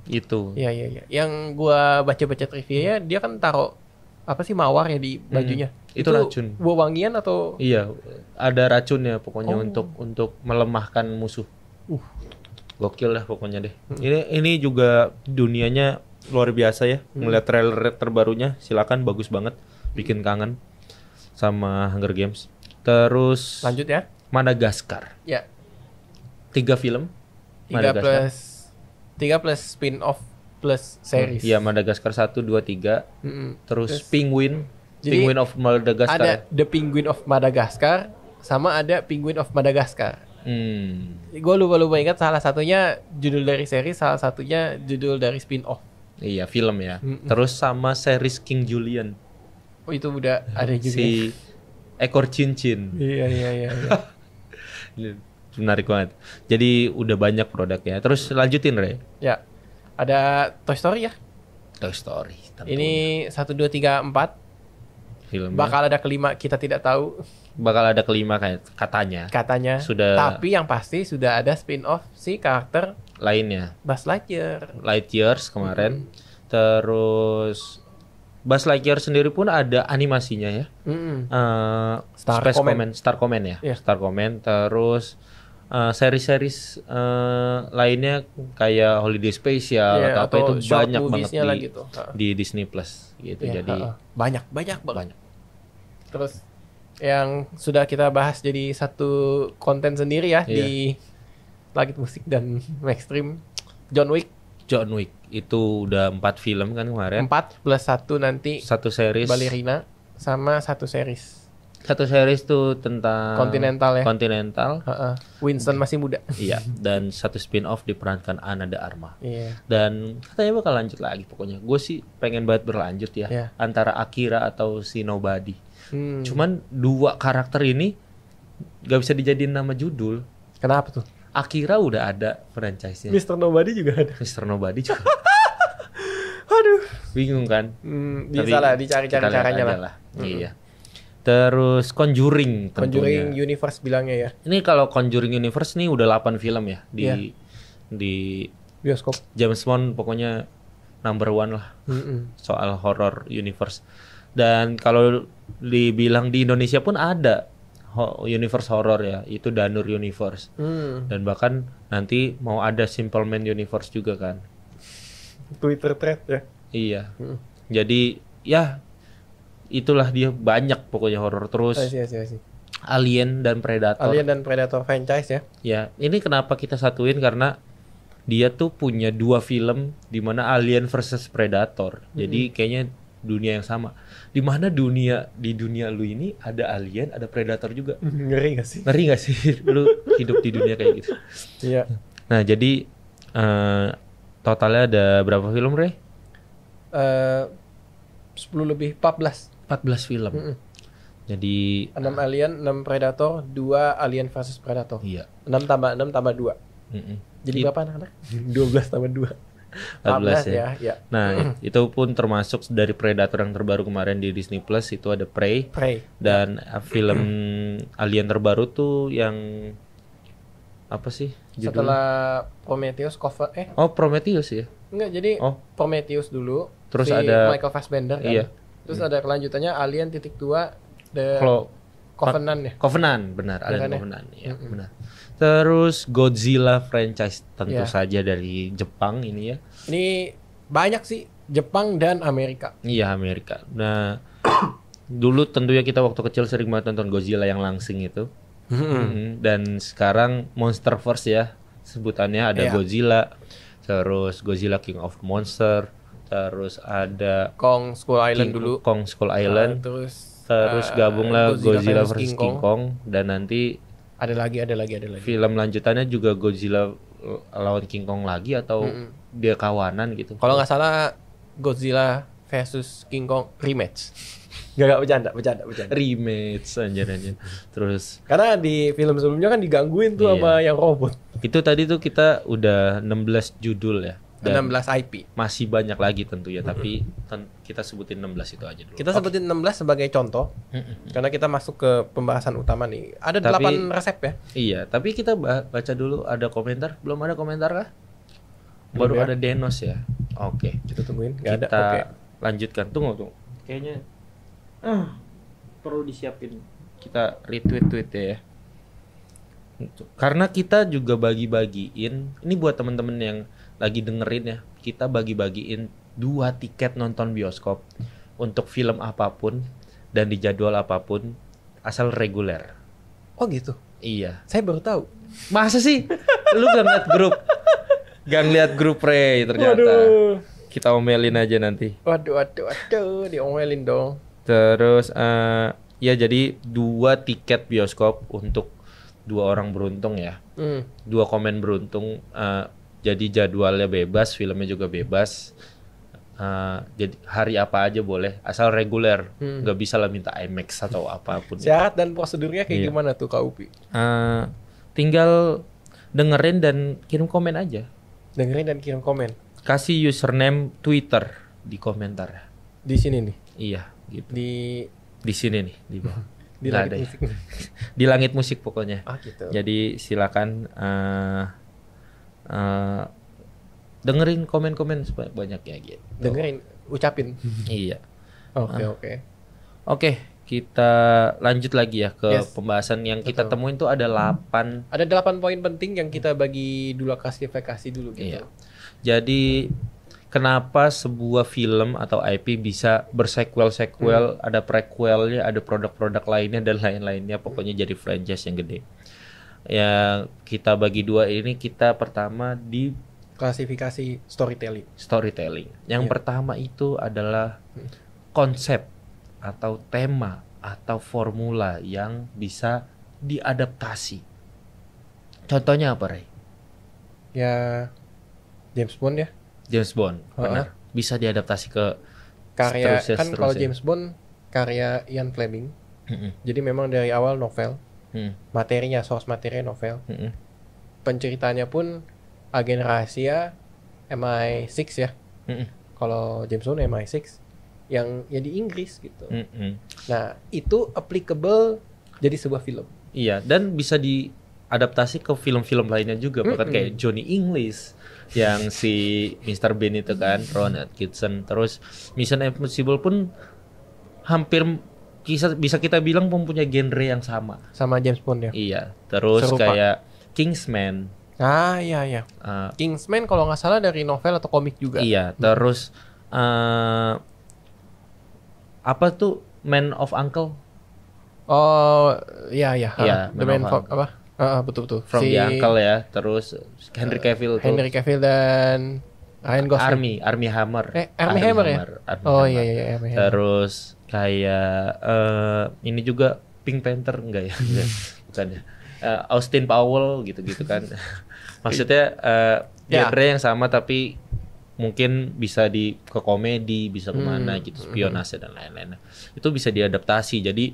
Itu. Iya. Yang gua baca-baca trivia dia kan taruh apa sih mawar ya di bajunya. Itu racun. Wangian atau? Iya, ada racunnya pokoknya untuk melemahkan musuh. Gokil lah pokoknya deh. Ini juga dunianya luar biasa ya. Melihat trailer terbarunya, silakan, bagus banget, bikin kangen sama Hunger Games. Terus lanjut ya. Madagaskar. Ya. 3 film. 3 plus spin-off plus series. Iya, Madagascar 1, 2, 3. Terus Penguin. Jadi, Penguin of Madagascar. Ada The Penguin of Madagascar sama ada Penguin of Madagascar. Gue lupa ingat, salah satunya judul dari series, salah satunya judul dari spin-off. Iya, film ya. Terus sama series King Julian. Oh, itu udah ada juga. Si ekor cincin. Iya. Menarik banget. Jadi udah banyak produknya. Terus lanjutin, Re. Ya. Ada Toy Story ya. Toy Story. Tentunya. Ini 1, 2, 3, 4. Filmnya. Bakal ada kelima, kita tidak tahu. Bakal ada kelima katanya. Katanya. Sudah. Tapi yang pasti sudah ada spin-off si karakter Lainnya. Buzz Lightyear. Lightyears kemarin. Terus Buzz Lightyear sendiri pun ada animasinya ya. Space Command, Star Command ya. Yeah. Star Command. Terus seri-series lainnya kayak Holiday Special atau apa itu banyak banget di Disney Plus gitu. Yeah, jadi banyak banget. Terus yang sudah kita bahas jadi satu konten sendiri ya di Langit Musik dan Mainstream, John Wick itu udah 4 film kan kemarin. 4 plus 1 nanti. 1 series Ballerina sama 1 series. 1 series tuh tentang Continental ya. Continental. Winston masih muda. Iya, dan 1 spin-off diperankan Ana de Armas. Iya. Dan katanya bakal lanjut lagi pokoknya. Gue sih pengen banget berlanjut ya. Antara Akira atau si Nobody. Cuman 2 karakter ini gak bisa dijadiin nama judul. Kenapa tuh? Akira udah ada franchise-nya. Mr. Nobody juga ada. Mr. Nobody juga. Aduh. Bingung kan? Bisa lah dicari-cari caranya lah. Iya. Terus Conjuring tentunya. Conjuring Universe bilangnya ya. Ini kalau Conjuring Universe nih udah 8 film ya di bioskop. James Bond pokoknya number 1 lah. Soal horror universe. Dan kalau dibilang di Indonesia pun ada universe horror ya, itu Danur Universe. Dan bahkan nanti mau ada Simple Man Universe juga kan. Twitter thread ya. Iya. Jadi ya itulah dia banyak pokoknya horror. Terus Alien dan Predator franchise ya. Ya, ini kenapa kita satuin karena dia tuh punya 2 film di mana Alien versus Predator. Jadi kayaknya dunia yang sama. Di mana di dunia lu ini ada alien, ada predator juga. Ngeri gak sih? Ngeri gak sih lu hidup di dunia kayak gitu? Iya. Nah, jadi totalnya ada berapa film, Re? 10 lebih 14 film. Jadi 6 alien, 6 predator, 2 alien versus predator. Iya. 6 tambah 2. Jadi berapa anak-anak? 12 tambah 2. 14 ya. Nah, itu pun termasuk dari Predator yang terbaru kemarin di Disney Plus, itu ada Prey. Dan film Alien terbaru tuh yang apa sih judulnya? Setelah Prometheus Prometheus ya. Enggak, jadi Prometheus dulu. Terus ada Michael Fassbender kan. Iya. Terus ada kelanjutannya Alien .2 The Covenant ya. Covenant, benar. Alien Covenant, ya, benar. Terus Godzilla franchise tentu saja dari Jepang ini ya. Ini banyak sih, Jepang dan Amerika. Iya, Amerika. Nah, dulu tentunya kita waktu kecil sering banget nonton Godzilla yang langsing itu. Dan sekarang Monsterverse ya sebutannya, ada Godzilla, terus Godzilla King of Monster, terus ada Kong Skull Island dulu. Kong Skull Island. Terus gabunglah Godzilla versus King Kong, dan nanti ada lagi. Film lanjutannya juga Godzilla lawan King Kong lagi atau dia kawanan gitu. Kalau nggak salah Godzilla versus King Kong rematch. Gak bercanda. Rematch anjir. Terus karena di film sebelumnya kan digangguin tuh sama yang robot. Itu tadi tuh kita udah 16 judul ya. Dan 16 IP. Masih banyak lagi tentunya, tapi kita sebutin 16 itu aja dulu. Kita sebutin 16 sebagai contoh. Karena kita masuk ke pembahasan utama nih. Ada 8 resep ya. Iya, tapi kita baca dulu, ada komentar. Belum ada komentar kah? Baru ada Denos ya. Oke. Kita tungguin. Kita lanjutkan. Tunggu. Kayaknya perlu disiapin. Kita retweet ya. Karena kita juga bagi-bagiin. Ini buat teman-teman yang lagi dengerin ya, kita bagi-bagiin 2 tiket nonton bioskop untuk film apapun dan di jadwal apapun asal reguler. Oh gitu? Iya. Saya baru tahu. Masa sih? Lu gak ngeliat grup? Gak ngeliat grup, Re, ternyata. Waduh. Kita omelin aja nanti. Waduh, diomelin dong. Terus ya jadi 2 tiket bioskop untuk 2 orang beruntung ya. 2 komen beruntung. Jadi jadwalnya bebas, filmnya juga bebas. Jadi hari apa aja boleh, asal reguler. Nggak bisa lah minta IMAX atau apapun. Syarat dan prosedurnya kayak gimana tuh Kak Upi? Tinggal dengerin dan kirim komen aja. Dengerin dan kirim komen. Kasih username Twitter di komentar. Di sini nih. Iya, gitu. Di sini nih di bawah. di langit musik. Di langit musik pokoknya. Gitu. Jadi silakan dengerin komen-komen banyaknya gitu. Dengerin, ucapin. Iya. Oke. Oke, kita lanjut lagi ya ke pembahasan yang kita temuin tuh ada 8. Ada 8 poin penting yang kita bagi dulu, klasifikasi dulu gitu. Iya. Jadi kenapa sebuah film atau IP bisa bersequel, ada prequelnya, ada produk-produk lainnya dan lain-lainnya, pokoknya jadi franchise yang gede. Ya, kita bagi 2 ini, kita pertama di klasifikasi storytelling. Yang pertama itu adalah konsep atau tema atau formula yang bisa diadaptasi. Contohnya apa, Ray? Ya James Bond ya. James Bond, benar. Bisa diadaptasi ke karya kan kalau James Bond karya Ian Fleming. Jadi memang dari awal novel. Materinya, source materinya novel. Penceritanya pun agen rahasia MI6 ya. Kalau James Bond MI6 yang ya di Inggris gitu. Nah, itu applicable jadi sebuah film. Iya, dan bisa diadaptasi ke film-film lainnya juga, bahkan kayak Johnny English yang si Mr. Bean itu kan, Rowan Atkinson. Terus Mission Impossible pun hampir bisa kita bilang mempunyai genre yang sama James Bond ya. Iya. Terus serupa. Kayak Kingsman. Iya. Kingsman kalau nggak salah dari novel atau komik juga. Iya. Terus apa tuh Man of Uncle? Oh iya. The Man of apa? Betul. From the Uncle ya. Terus Henry Cavill dan Ryan Gosling. Armie Hammer. Armie Hammer ya. Iya. Terus kayak ini juga Pink Panther enggak ya? Bukan ya. Austin Powell gitu-gitu kan. Maksudnya genre yang sama tapi mungkin bisa ke komedi, bisa kemana gitu, spionase dan lain-lain. Itu bisa diadaptasi. Jadi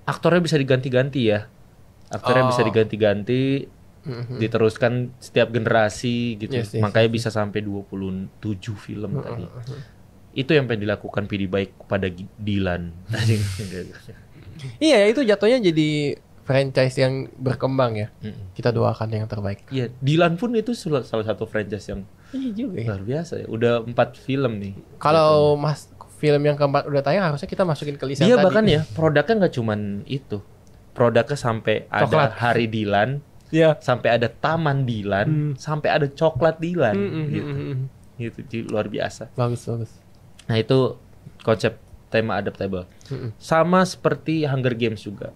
aktornya bisa diganti-ganti ya. Bisa diganti-ganti, diteruskan setiap generasi gitu. Makanya bisa sampai 27 film tadi. Itu yang pengen dilakukan PD baik kepada Dylan. Iya, itu jatuhnya jadi franchise yang berkembang ya. Kita doakan yang terbaik. Iya, Dylan pun itu salah satu franchise yang luar biasa ya. Udah 4 film nih. Kalau film yang keempat udah tayang, harusnya kita masukin ke list yang tadi. Iya, bahkan ya produknya nggak cuman itu. Produknya sampai ada Hari Dylan, sampai ada Taman Dylan, sampai ada Coklat Dylan, gitu. Jadi luar biasa. Bagus. Nah itu konsep tema adaptable. Sama seperti Hunger Games juga.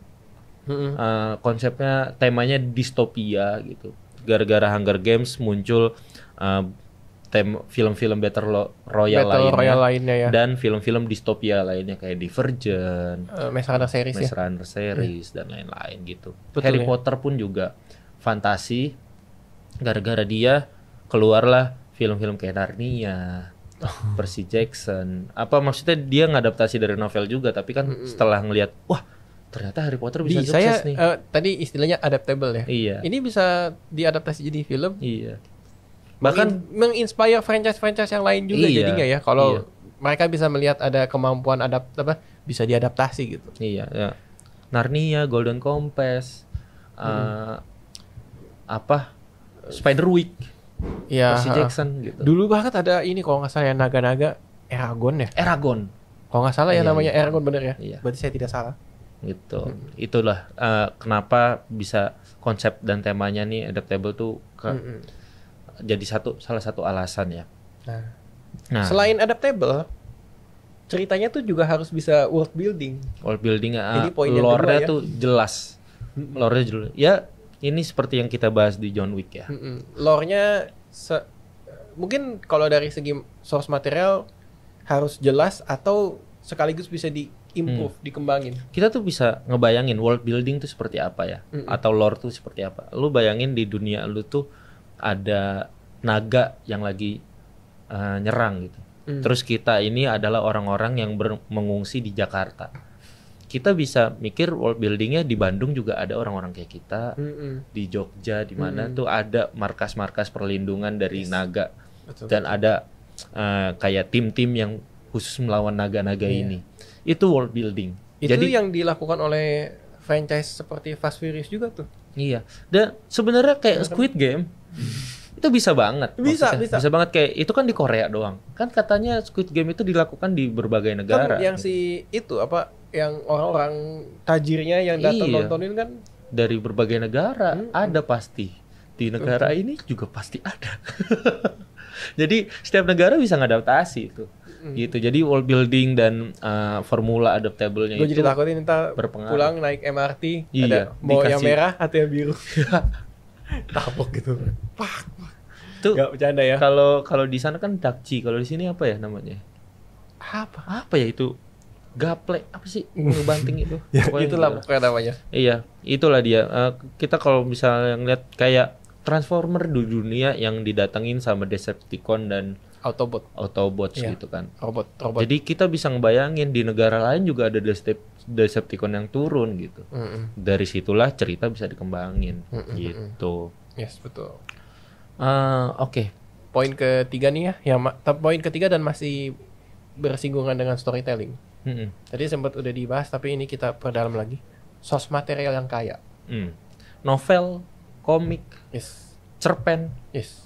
Konsepnya temanya distopia gitu. Gara-gara Hunger Games muncul film-film Battle Royale lainnya ya. Dan film-film distopia lainnya kayak Divergent, Maze Runner series dan lain-lain gitu. Betul, Harry Potter pun juga fantasi. Gara-gara dia keluarlah film-film kayak Narnia, Percy Jackson. Apa maksudnya dia ngadaptasi dari novel juga, tapi kan setelah ngelihat wah ternyata Harry Potter bisa sukses nih. Tadi istilahnya adaptable ya. Iya. Ini bisa diadaptasi jadi film. Iya. Bahkan menginspire franchise yang lain juga jadinya ya. Kalau mereka bisa melihat ada kemampuan bisa diadaptasi gitu. Iya, ya. Narnia, Golden Compass, Spiderwick, Percy Jackson gitu. Dulu bahkan ada ini kalau nggak salah ya, naga-naga Eragon ya. Kalau nggak salah ya namanya Eragon, bener ya. Iya. Berarti saya tidak salah. Gitu. Itulah kenapa bisa konsep dan temanya nih adaptable tuh jadi salah satu alasan ya. Nah, selain adaptable, ceritanya tuh juga harus bisa world building. Lore-nya tuh jelas. Lore-nya jelas. Ya, ini seperti yang kita bahas di John Wick ya. Lore-nya mungkin kalau dari segi source material harus jelas atau sekaligus bisa di-improve, dikembangin. Kita tuh bisa ngebayangin world building tuh seperti apa ya, atau lore tuh seperti apa. Lu bayangin di dunia lu tuh ada naga yang lagi nyerang gitu. Terus kita ini adalah orang-orang yang mengungsi di Jakarta. Kita bisa mikir world buildingnya di Bandung juga ada orang-orang kayak kita, di Jogja di mana tuh ada markas-markas perlindungan dari naga. Betul. Dan ada kayak tim-tim yang khusus melawan naga-naga ini. Itu world building. Itu Jadi yang dilakukan oleh franchise seperti Fast Furious juga tuh. iya. Dan sebenarnya kayak Squid Game itu bisa banget. Bisa. Bisa banget, kayak itu kan di Korea doang. Kan katanya Squid Game itu dilakukan di berbagai negara. Kan yang si itu apa yang orang-orang tajirnya yang datang Iya. nontonin kan Dari berbagai negara ada pasti. Di negara ini juga pasti ada. Jadi setiap negara bisa ngadaptasi itu. Gitu. Jadi world building dan formula adaptable-nya gue itu jadi takutin ntar berpengaruh. pulang naik MRT Iya, ada mau yang dikasih- merah atau yang biru. Tapok gitu. Pak. Tuh Gak bercanda ya. kalau di sana kan dakji, kalau di sini apa ya namanya? Apa? Ya itu? Gaple apa sih? Ngebanting itu. Ya, Pokoknya itulah gitu. pokoknya namanya. Iya, itulah dia. Kita kalau misalnya ngeliat kayak Transformer di dunia yang didatengin sama Decepticon dan Autobots Iya. gitu kan. Robot. Jadi kita bisa ngebayangin di negara lain juga ada Decepticon yang turun gitu. Dari situlah cerita bisa dikembangin gitu. Yes, betul. Oke. Poin ketiga nih ya, poin ketiga dan masih bersinggungan dengan storytelling. Tadi sempat udah dibahas tapi ini kita perdalam lagi. Source material yang kaya. Novel, komik, Yes. cerpen, Yes.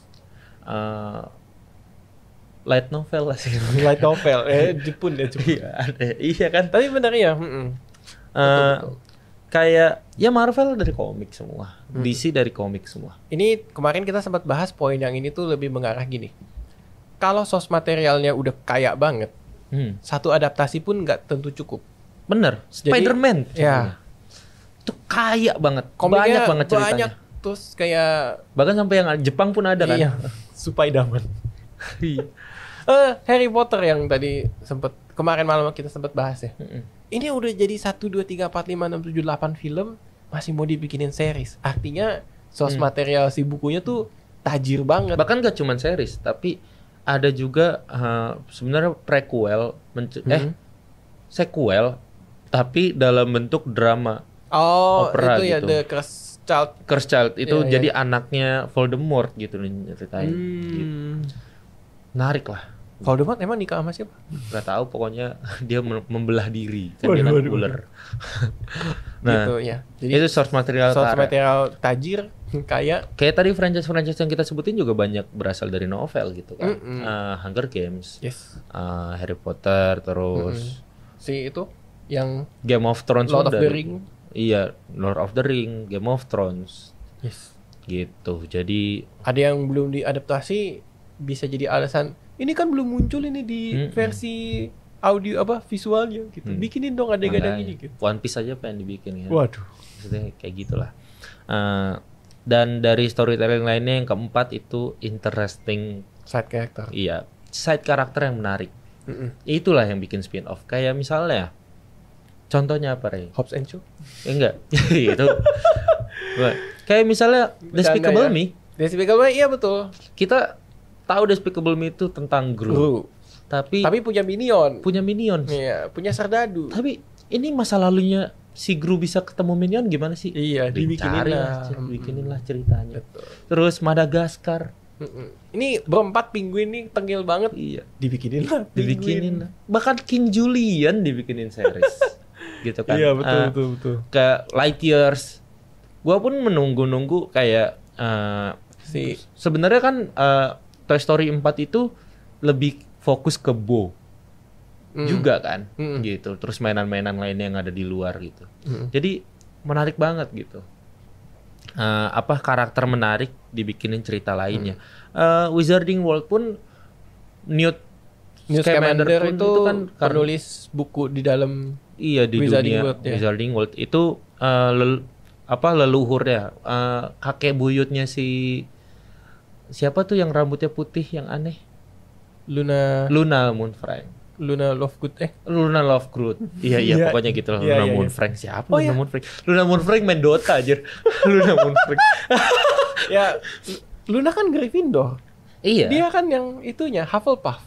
light novel lah sih. Light novel. Jepun ya, Jepun. Iya, ada. Iya kan. Tapi benar ya. Betul. Kayak ya Marvel dari komik semua, DC dari komik semua. Ini kemarin kita sempat bahas poin yang ini tuh lebih mengarah gini. Kalau source materialnya udah kaya banget, satu adaptasi pun nggak tentu cukup. Bener. Jadi, Spider-Man. ya. Itu kaya banget. Komiknya Banyak banget ceritanya. banyak, terus kayak Bahkan sampai yang Jepang pun ada kan. iya, Spider-Man. Iya. Harry Potter yang tadi sempat kemarin malam kita sempat bahas ya. Ini udah jadi 1 2 3 4 5 6 7 8 film masih mau dibikinin series. Artinya source material si bukunya tuh tajir banget. Bahkan gak cuman series, tapi ada juga sebenarnya prequel, sequel, tapi dalam bentuk drama. Oh, opera itu ya gitu. The Cursed Child. Cursed Child itu Iya, jadi anaknya Voldemort gitu nih ceritain. Gitu. Menarik lah. Voldemort emang nikah sama siapa? Gak tahu, pokoknya dia membelah diri kan dia anak ular. Nah, Gitu ya. Jadi itu source material source kaya. material tajir kayak Kayak tadi franchise-franchise yang kita sebutin juga banyak berasal dari novel gitu kan. Hunger Games, yes. Harry Potter, terus Si itu yang Game of Thrones Lord of pun the dari- Ring. Iya, Lord of the Ring, Game of Thrones. Yes. Gitu. Jadi Ada yang belum diadaptasi bisa jadi alasan ini kan belum muncul ini di versi audio apa visualnya gitu. Bikinin dong adegan yang ini gitu. One Piece aja pengen dibikin kan. Waduh. Maksudnya kayak gitulah. Dan dari storytelling lainnya yang keempat itu interesting, Side character. iya, side karakter yang menarik. Itulah yang bikin spin off. Kayak misalnya, contohnya apa Ray? Hobbs and Shaw. Enggak, itu. Kayak misalnya Despicable ya. Me. Despicable Me iya betul. Kita tahu Despicable Me itu tentang Gru, tapi punya minion. punya minions. Iya, punya serdadu. Tapi ini masa lalunya si Gru bisa ketemu minion gimana sih? Iya, dibikinin lah. Bikinin lah ceritanya. Betul. Terus Madagaskar. Ini berempat penguin nih tengil banget. Iya. Dibikinin lah. Dibikinin lah. Bahkan King Julian dibikinin series. Gitu kan. Iya betul. Ke Lightyears. Gua pun menunggu-nunggu kayak sebenarnya kan Toy Story 4 itu lebih fokus ke Bo. Juga kan. Gitu. Terus mainan-mainan lainnya yang ada di luar gitu. Jadi menarik banget gitu. Karakter menarik dibikinin cerita lainnya. Wizarding World pun Newt Scamander pun itu kan penulis buku di dalam iya di Wizarding dunia World, ya. Wizarding World itu leluhur ya, kakek buyutnya si siapa tuh yang rambutnya putih yang aneh? Luna Moonfrang. Luna Lovegood Luna Lovegood. Iya Iya. pokoknya gitu lah. Iya, Luna iya, Moonfrang siapa? Oh, Luna iya. Moonfrang. Luna Moonfrang main Dota aja. Luna Moonfrang. ya. Luna kan Gryffindor. Iya. Dia kan yang itunya Hufflepuff.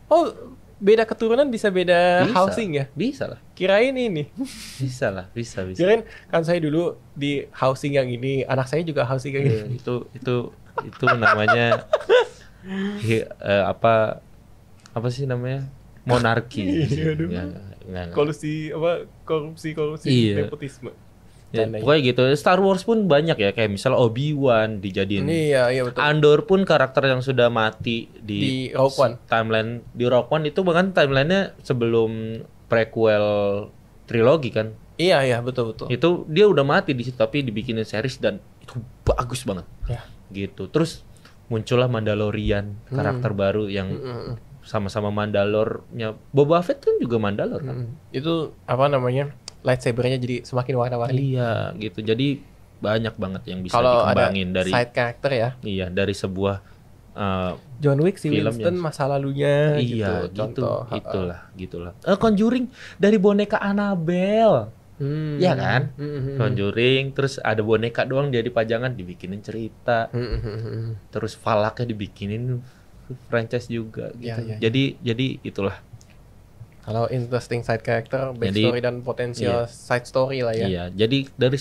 Oh, beda keturunan bisa beda housing ya? Bisa lah. Kirain ini. Bisa lah, bisa. Kirain kan saya dulu di housing yang ini, anak saya juga housing yang ini. Itu namanya apa sih namanya? Monarki. Iya, aduh. Nggak. Korupsi Iya. nepotisme. Ya, pokoknya gitu. Star Wars pun banyak ya, kayak misalnya Obi-Wan dijadiin. Iya betul. Andor pun karakter yang sudah mati Di Rogue One. Timeline di Rogue One itu bahkan timelinenya sebelum prequel trilogi kan. Iya betul. Itu dia udah mati di situ tapi dibikinin series dan itu bagus banget. Ya. Gitu. Terus muncullah Mandalorian, karakter baru yang sama-sama Mandalore-nya. Boba Fett kan juga Mandalore kan. Itu apa namanya? Lightsaber-nya jadi semakin warna-warni. Iya, gitu. Jadi banyak banget yang bisa Kalau ada dikembangin dari side character ya. Iya, dari sebuah John Wick si film Winston yang- masa lalunya iya, gitu. Contoh. gitulah. Conjuring dari boneka Annabelle. Iya kan? Hmm. Conjuring, terus ada boneka doang dia dipajangan dibikinin cerita. Terus Falaknya dibikinin franchise juga gitu. Iya. Jadi itulah. Kalau interesting side character, Jadi, backstory dan potensial side story lah ya. Iya, jadi dari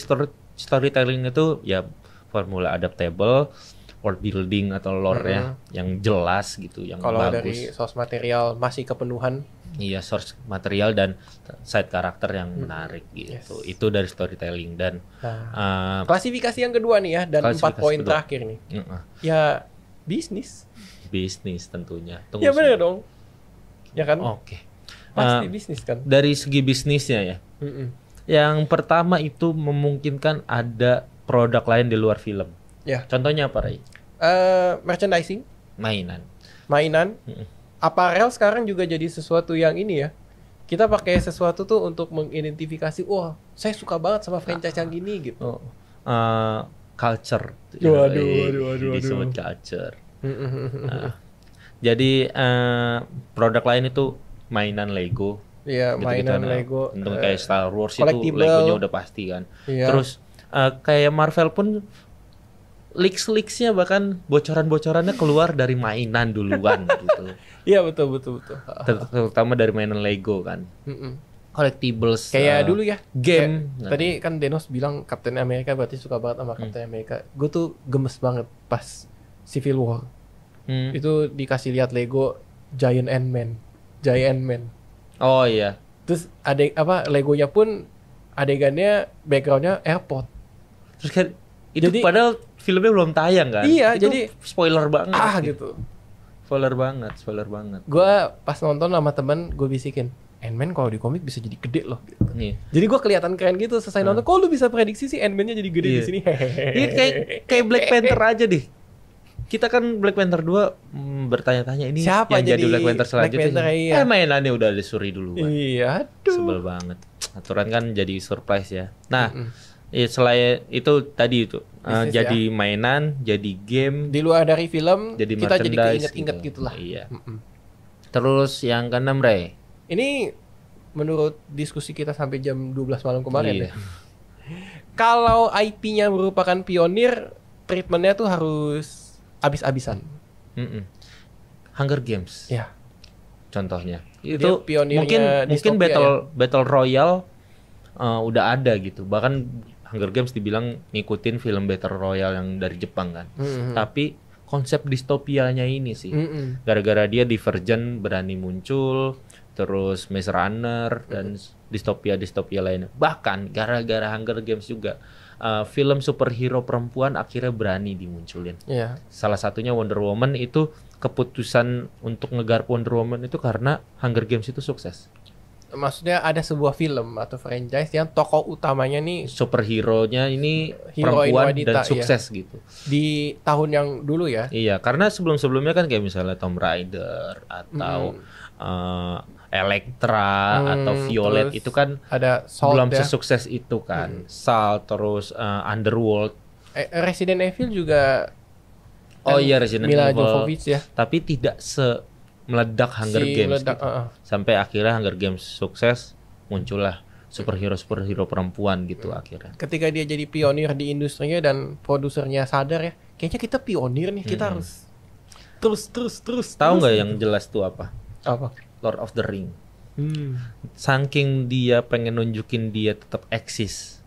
storytelling itu ya formula adaptable, world building atau lore-nya yang jelas gitu, yang Kalau bagus. dari source material masih kepenuhan. Iya, source material dan side karakter yang menarik gitu. Yes. Itu dari storytelling dan Nah, klasifikasi yang kedua nih ya, dan 4 klasifikasi poin kedua. terakhir nih. Ya bisnis. bisnis tentunya. Ya bener dong. Ya kan? Oke. Pasti bisnis kan. Dari segi bisnisnya ya. Yang pertama itu memungkinkan ada produk lain di luar film. Ya. Contohnya apa, Ray? Merchandising, Mainan. mainan, apparel sekarang juga jadi sesuatu yang ini ya. Kita pakai sesuatu tuh untuk mengidentifikasi, wah, saya suka banget sama franchise yang gini gitu. Culture. Waduh. Disebut culture. Nah, jadi produk lain itu mainan Lego. Iya, mainan Nah, Lego. Untuk kayak Star Wars itu collectible. Legonya udah pasti kan. Iya. Terus kayak Marvel pun leaks-leaksnya bahkan bocoran-bocorannya keluar dari mainan duluan gitu. Iya betul. Terutama dari mainan Lego kan. Collectibles. Kayak dulu ya. Game. Tadi kan Denos bilang Captain America berarti suka banget sama Captain America. Gue tuh gemes banget pas Civil War. Itu dikasih lihat Lego Giant Man. Oh iya. Terus Legonya pun adegannya backgroundnya airport. Terus kan itu Jadi- padahal filmnya belum tayang kan. Iya, Itu jadi- spoiler banget. Gitu. Spoiler banget. Gue pas nonton sama temen gue bisikin, Ant-Man kalau di komik bisa jadi gede loh. Gitu. Iya. Jadi gue kelihatan keren gitu selesai nonton. Kok lu bisa prediksi sih Ant-Man-nya jadi gede Iya. di sini? Iya kayak Black Panther aja deh. Kita kan Black Panther 2 bertanya-tanya ini Siapa yang jadi jadi Black Panther selanjutnya. Black Panther, iya. Mainannya udah disuri duluan. Iya, aduh. Sebel banget. Aturan kan jadi surprise ya. Nah, selain itu tadi itu Bisnis jadi mainan, jadi game, Di luar dari film, jadi kita jadi merchandise keinget-inget gitu. gitulah. Iya. Terus yang keenam, Ray. Ini menurut diskusi kita sampai jam 12 malam kemarin Iya. ya. Kalau IP-nya merupakan pionir, treatmentnya tuh harus abis-abisan. Hunger Games. Ya. Contohnya. Dia Itu pionirnya mungkin distopia Battle Royale udah ada gitu. Bahkan Hunger Games dibilang ngikutin film Battle Royale yang dari Jepang kan. Tapi konsep distopianya ini sih. Gara-gara dia Divergent berani muncul, terus Maze Runner dan distopia lainnya. Bahkan gara-gara Hunger Games juga film superhero perempuan akhirnya berani dimunculin. Iya. Salah satunya Wonder Woman itu keputusan untuk ngegarap Wonder Woman itu karena Hunger Games itu sukses. Maksudnya ada sebuah film atau franchise yang tokoh utamanya nih Superhero-nya ini Heroin perempuan wanita, dan sukses gitu. di tahun yang dulu ya. Iya, karena sebelum-sebelumnya kan kayak misalnya Tomb Raider atau Elektra atau Violet terus itu kan ada Salt belum ya. sesukses itu kan. Salt terus Underworld. Resident Evil juga Oh iya, Resident Mila Evil. Jovovich ya. Tapi tidak meledak Hunger Games meledak, gitu. Sampai akhirnya Hunger Games sukses, muncullah superhero perempuan gitu akhirnya. Ketika dia jadi pionir di industrinya dan produsernya sadar ya, kayaknya kita pionir nih, kita harus terus. Tahu nggak yang jelas tuh apa? Apa? Lord of the Ring. Saking dia pengen nunjukin dia tetap eksis.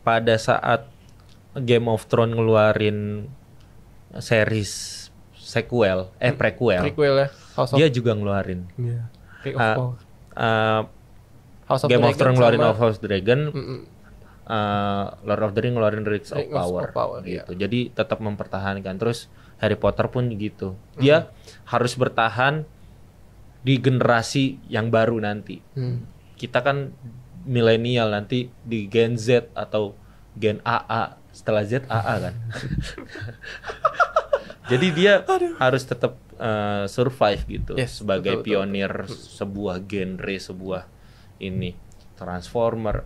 Pada saat Game of Thrones ngeluarin series prequel ya. Dia juga ngeluarin Game of Thrones ngeluarin House of Dragon, Lord of the Ring ngeluarin Rings of Power gitu. Jadi tetap mempertahankan. Terus Harry Potter pun gitu. Dia harus bertahan di generasi yang baru nanti. Kita kan milenial, nanti di Gen Z atau Gen AA, setelah Z AA kan. Jadi dia harus tetap survive gitu, sebagai pionir sebuah genre, sebuah ini Transformer,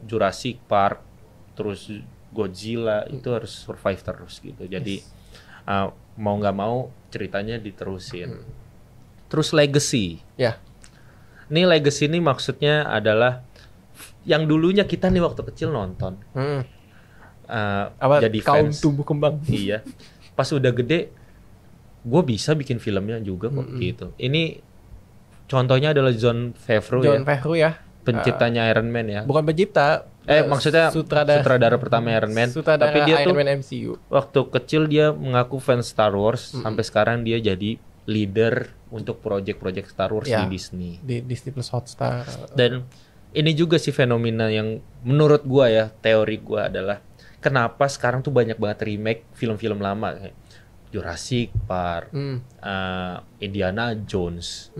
Jurassic Park, terus Godzilla itu harus survive terus gitu. Jadi mau nggak mau ceritanya diterusin. Terus legacy. Ini legacy ini maksudnya adalah yang dulunya kita nih waktu kecil nonton, jadi kaum fans. tumbuh kembang. Iya. Pas udah gede, gue bisa bikin filmnya juga kok gitu. Ini contohnya adalah Jon Favreau ya. Penciptanya Iron Man ya. Bukan pencipta. Maksudnya sutradara pertama Iron Man. Tapi dia Iron tuh Man MCU. Waktu kecil dia mengaku fans Star Wars. Sampai sekarang dia jadi leader untuk project-project Star Wars di Disney. Di Disney Plus Hotstar. Dan ini juga sih fenomena yang menurut gua ya, teori gua adalah kenapa sekarang tuh banyak banget remake film-film lama kayak Jurassic Park, Indiana Jones,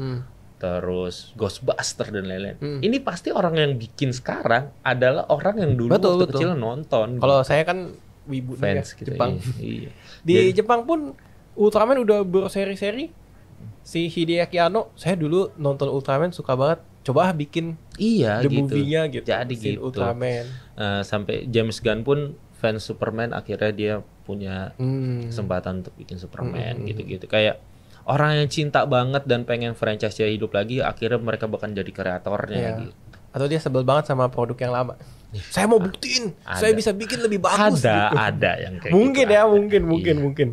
terus Ghostbuster dan lain-lain. Ini pasti orang yang bikin sekarang adalah orang yang dulu waktu kecil nonton. Kalau saya kan wibu fans gitu, Jepang. Iya. Di Jepang pun Ultraman udah berseri-seri. Si Hideaki Anno, saya dulu nonton Ultraman suka banget. Coba bikin the movie-nya gitu. Jadi gitu. Ultraman. Sampai James Gunn pun fans Superman, akhirnya dia punya kesempatan untuk bikin Superman gitu-gitu. Kayak orang yang cinta banget dan pengen franchise-nya hidup lagi, akhirnya mereka bahkan jadi kreatornya gitu. Atau dia sebel banget sama produk yang lama. Saya mau buktiin, saya bisa bikin lebih bagus. Ada yang kayak mungkin gitu. Mungkin.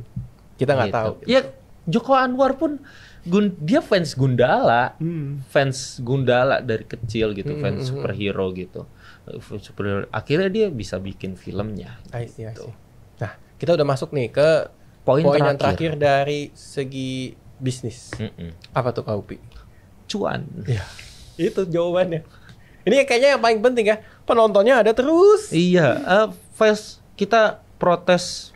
Kita nggak tahu. Ya Joko Anwar pun dia fans Gundala, fans Gundala dari kecil gitu, fans superhero gitu. Superhero. Akhirnya dia bisa bikin filmnya. I see. Nah, kita udah masuk nih ke poin yang terakhir dari segi bisnis. Apa tuh Kak Upi? Cuan. Ya, itu jawabannya. Ini kayaknya yang paling penting ya. Penontonnya ada terus. Iya. Kita protes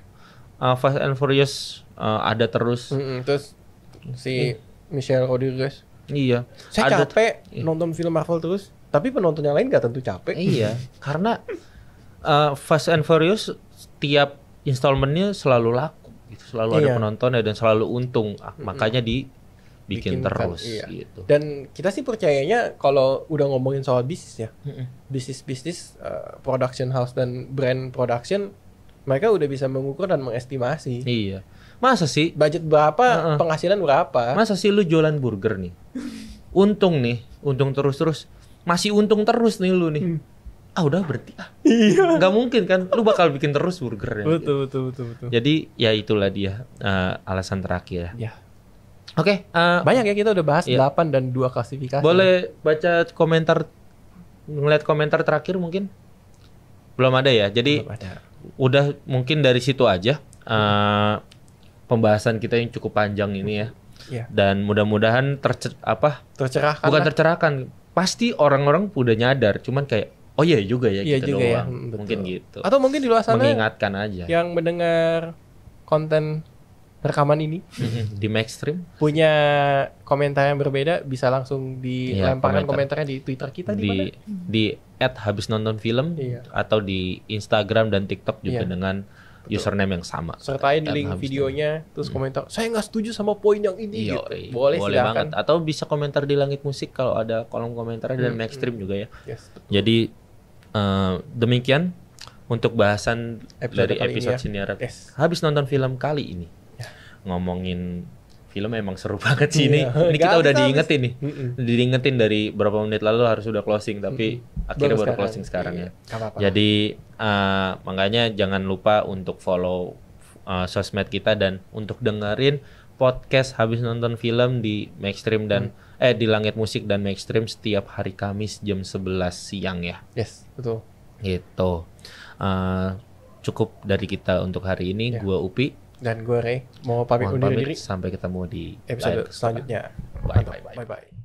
Fast and Furious ada terus. Terus si Michelle Rodriguez. Iya. Saya capek nonton film Marvel terus. Tapi penonton yang lain gak tentu capek. Iya. Karena Fast and Furious tiap installmentnya selalu laku gitu. Selalu ada penontonnya dan selalu untung. Makanya dibikin terus gitu. Dan kita sih percayanya kalau udah ngomongin soal bisnis ya. Bisnis production house dan brand production, mereka udah bisa mengukur dan mengestimasi. Iya. Masa sih budget berapa, penghasilan berapa? Masa sih lu jualan burger nih, untung terus, masih untung terus nih lu nih. Udah berarti Iya. Nggak mungkin kan, lu bakal bikin terus burgernya. Betul. Jadi ya itulah dia alasan terakhir. Ya. Oke. Banyak ya, kita udah bahas 8 dan 2 klasifikasi. Boleh baca ngeliat komentar terakhir mungkin? Belum ada ya. Jadi udah mungkin dari situ aja. Pembahasan kita yang cukup panjang ini ya. Dan mudah-mudahan tercerahkan. Bukan tercerahkan. Pasti orang-orang udah nyadar, cuman kayak oh iya juga ya gitu doang. Ya, mungkin gitu. Atau mungkin di luar sana mengingatkan aja. Yang mendengar konten rekaman ini di Maxstream punya komentar yang berbeda, bisa langsung dilemparkan komentarnya di Twitter kita di @habisnontonfilm atau di Instagram dan TikTok juga dengan username yang sama. Sertain di link videonya, terus komentar, saya nggak setuju sama poin yang ini. Gitu. Boleh banget. Atau bisa komentar di Langit Musik kalau ada kolom komentar dan Maxstream juga ya. Jadi demikian untuk bahasan dari episode ya. Siniaran. Yes. Habis nonton film kali ini. Ya. Ngomongin film emang seru banget sih ini. Ini Gak kita udah habis. diingetin nih. Diingetin dari berapa menit lalu harus udah closing, tapi akhirnya baru closing sekarang ya. Gak apa-apa. Jadi makanya jangan lupa untuk follow sosmed kita dan untuk dengerin podcast Habis Nonton Film di Maxstream dan di Langit Musik dan Maxstream setiap hari Kamis jam 11 siang ya. Yes, betul. Gitu. Cukup dari kita untuk hari ini. Gua Upi dan gue Ray mau pamit undur diri. Sampai ketemu di episode selanjutnya. Bye. Bye.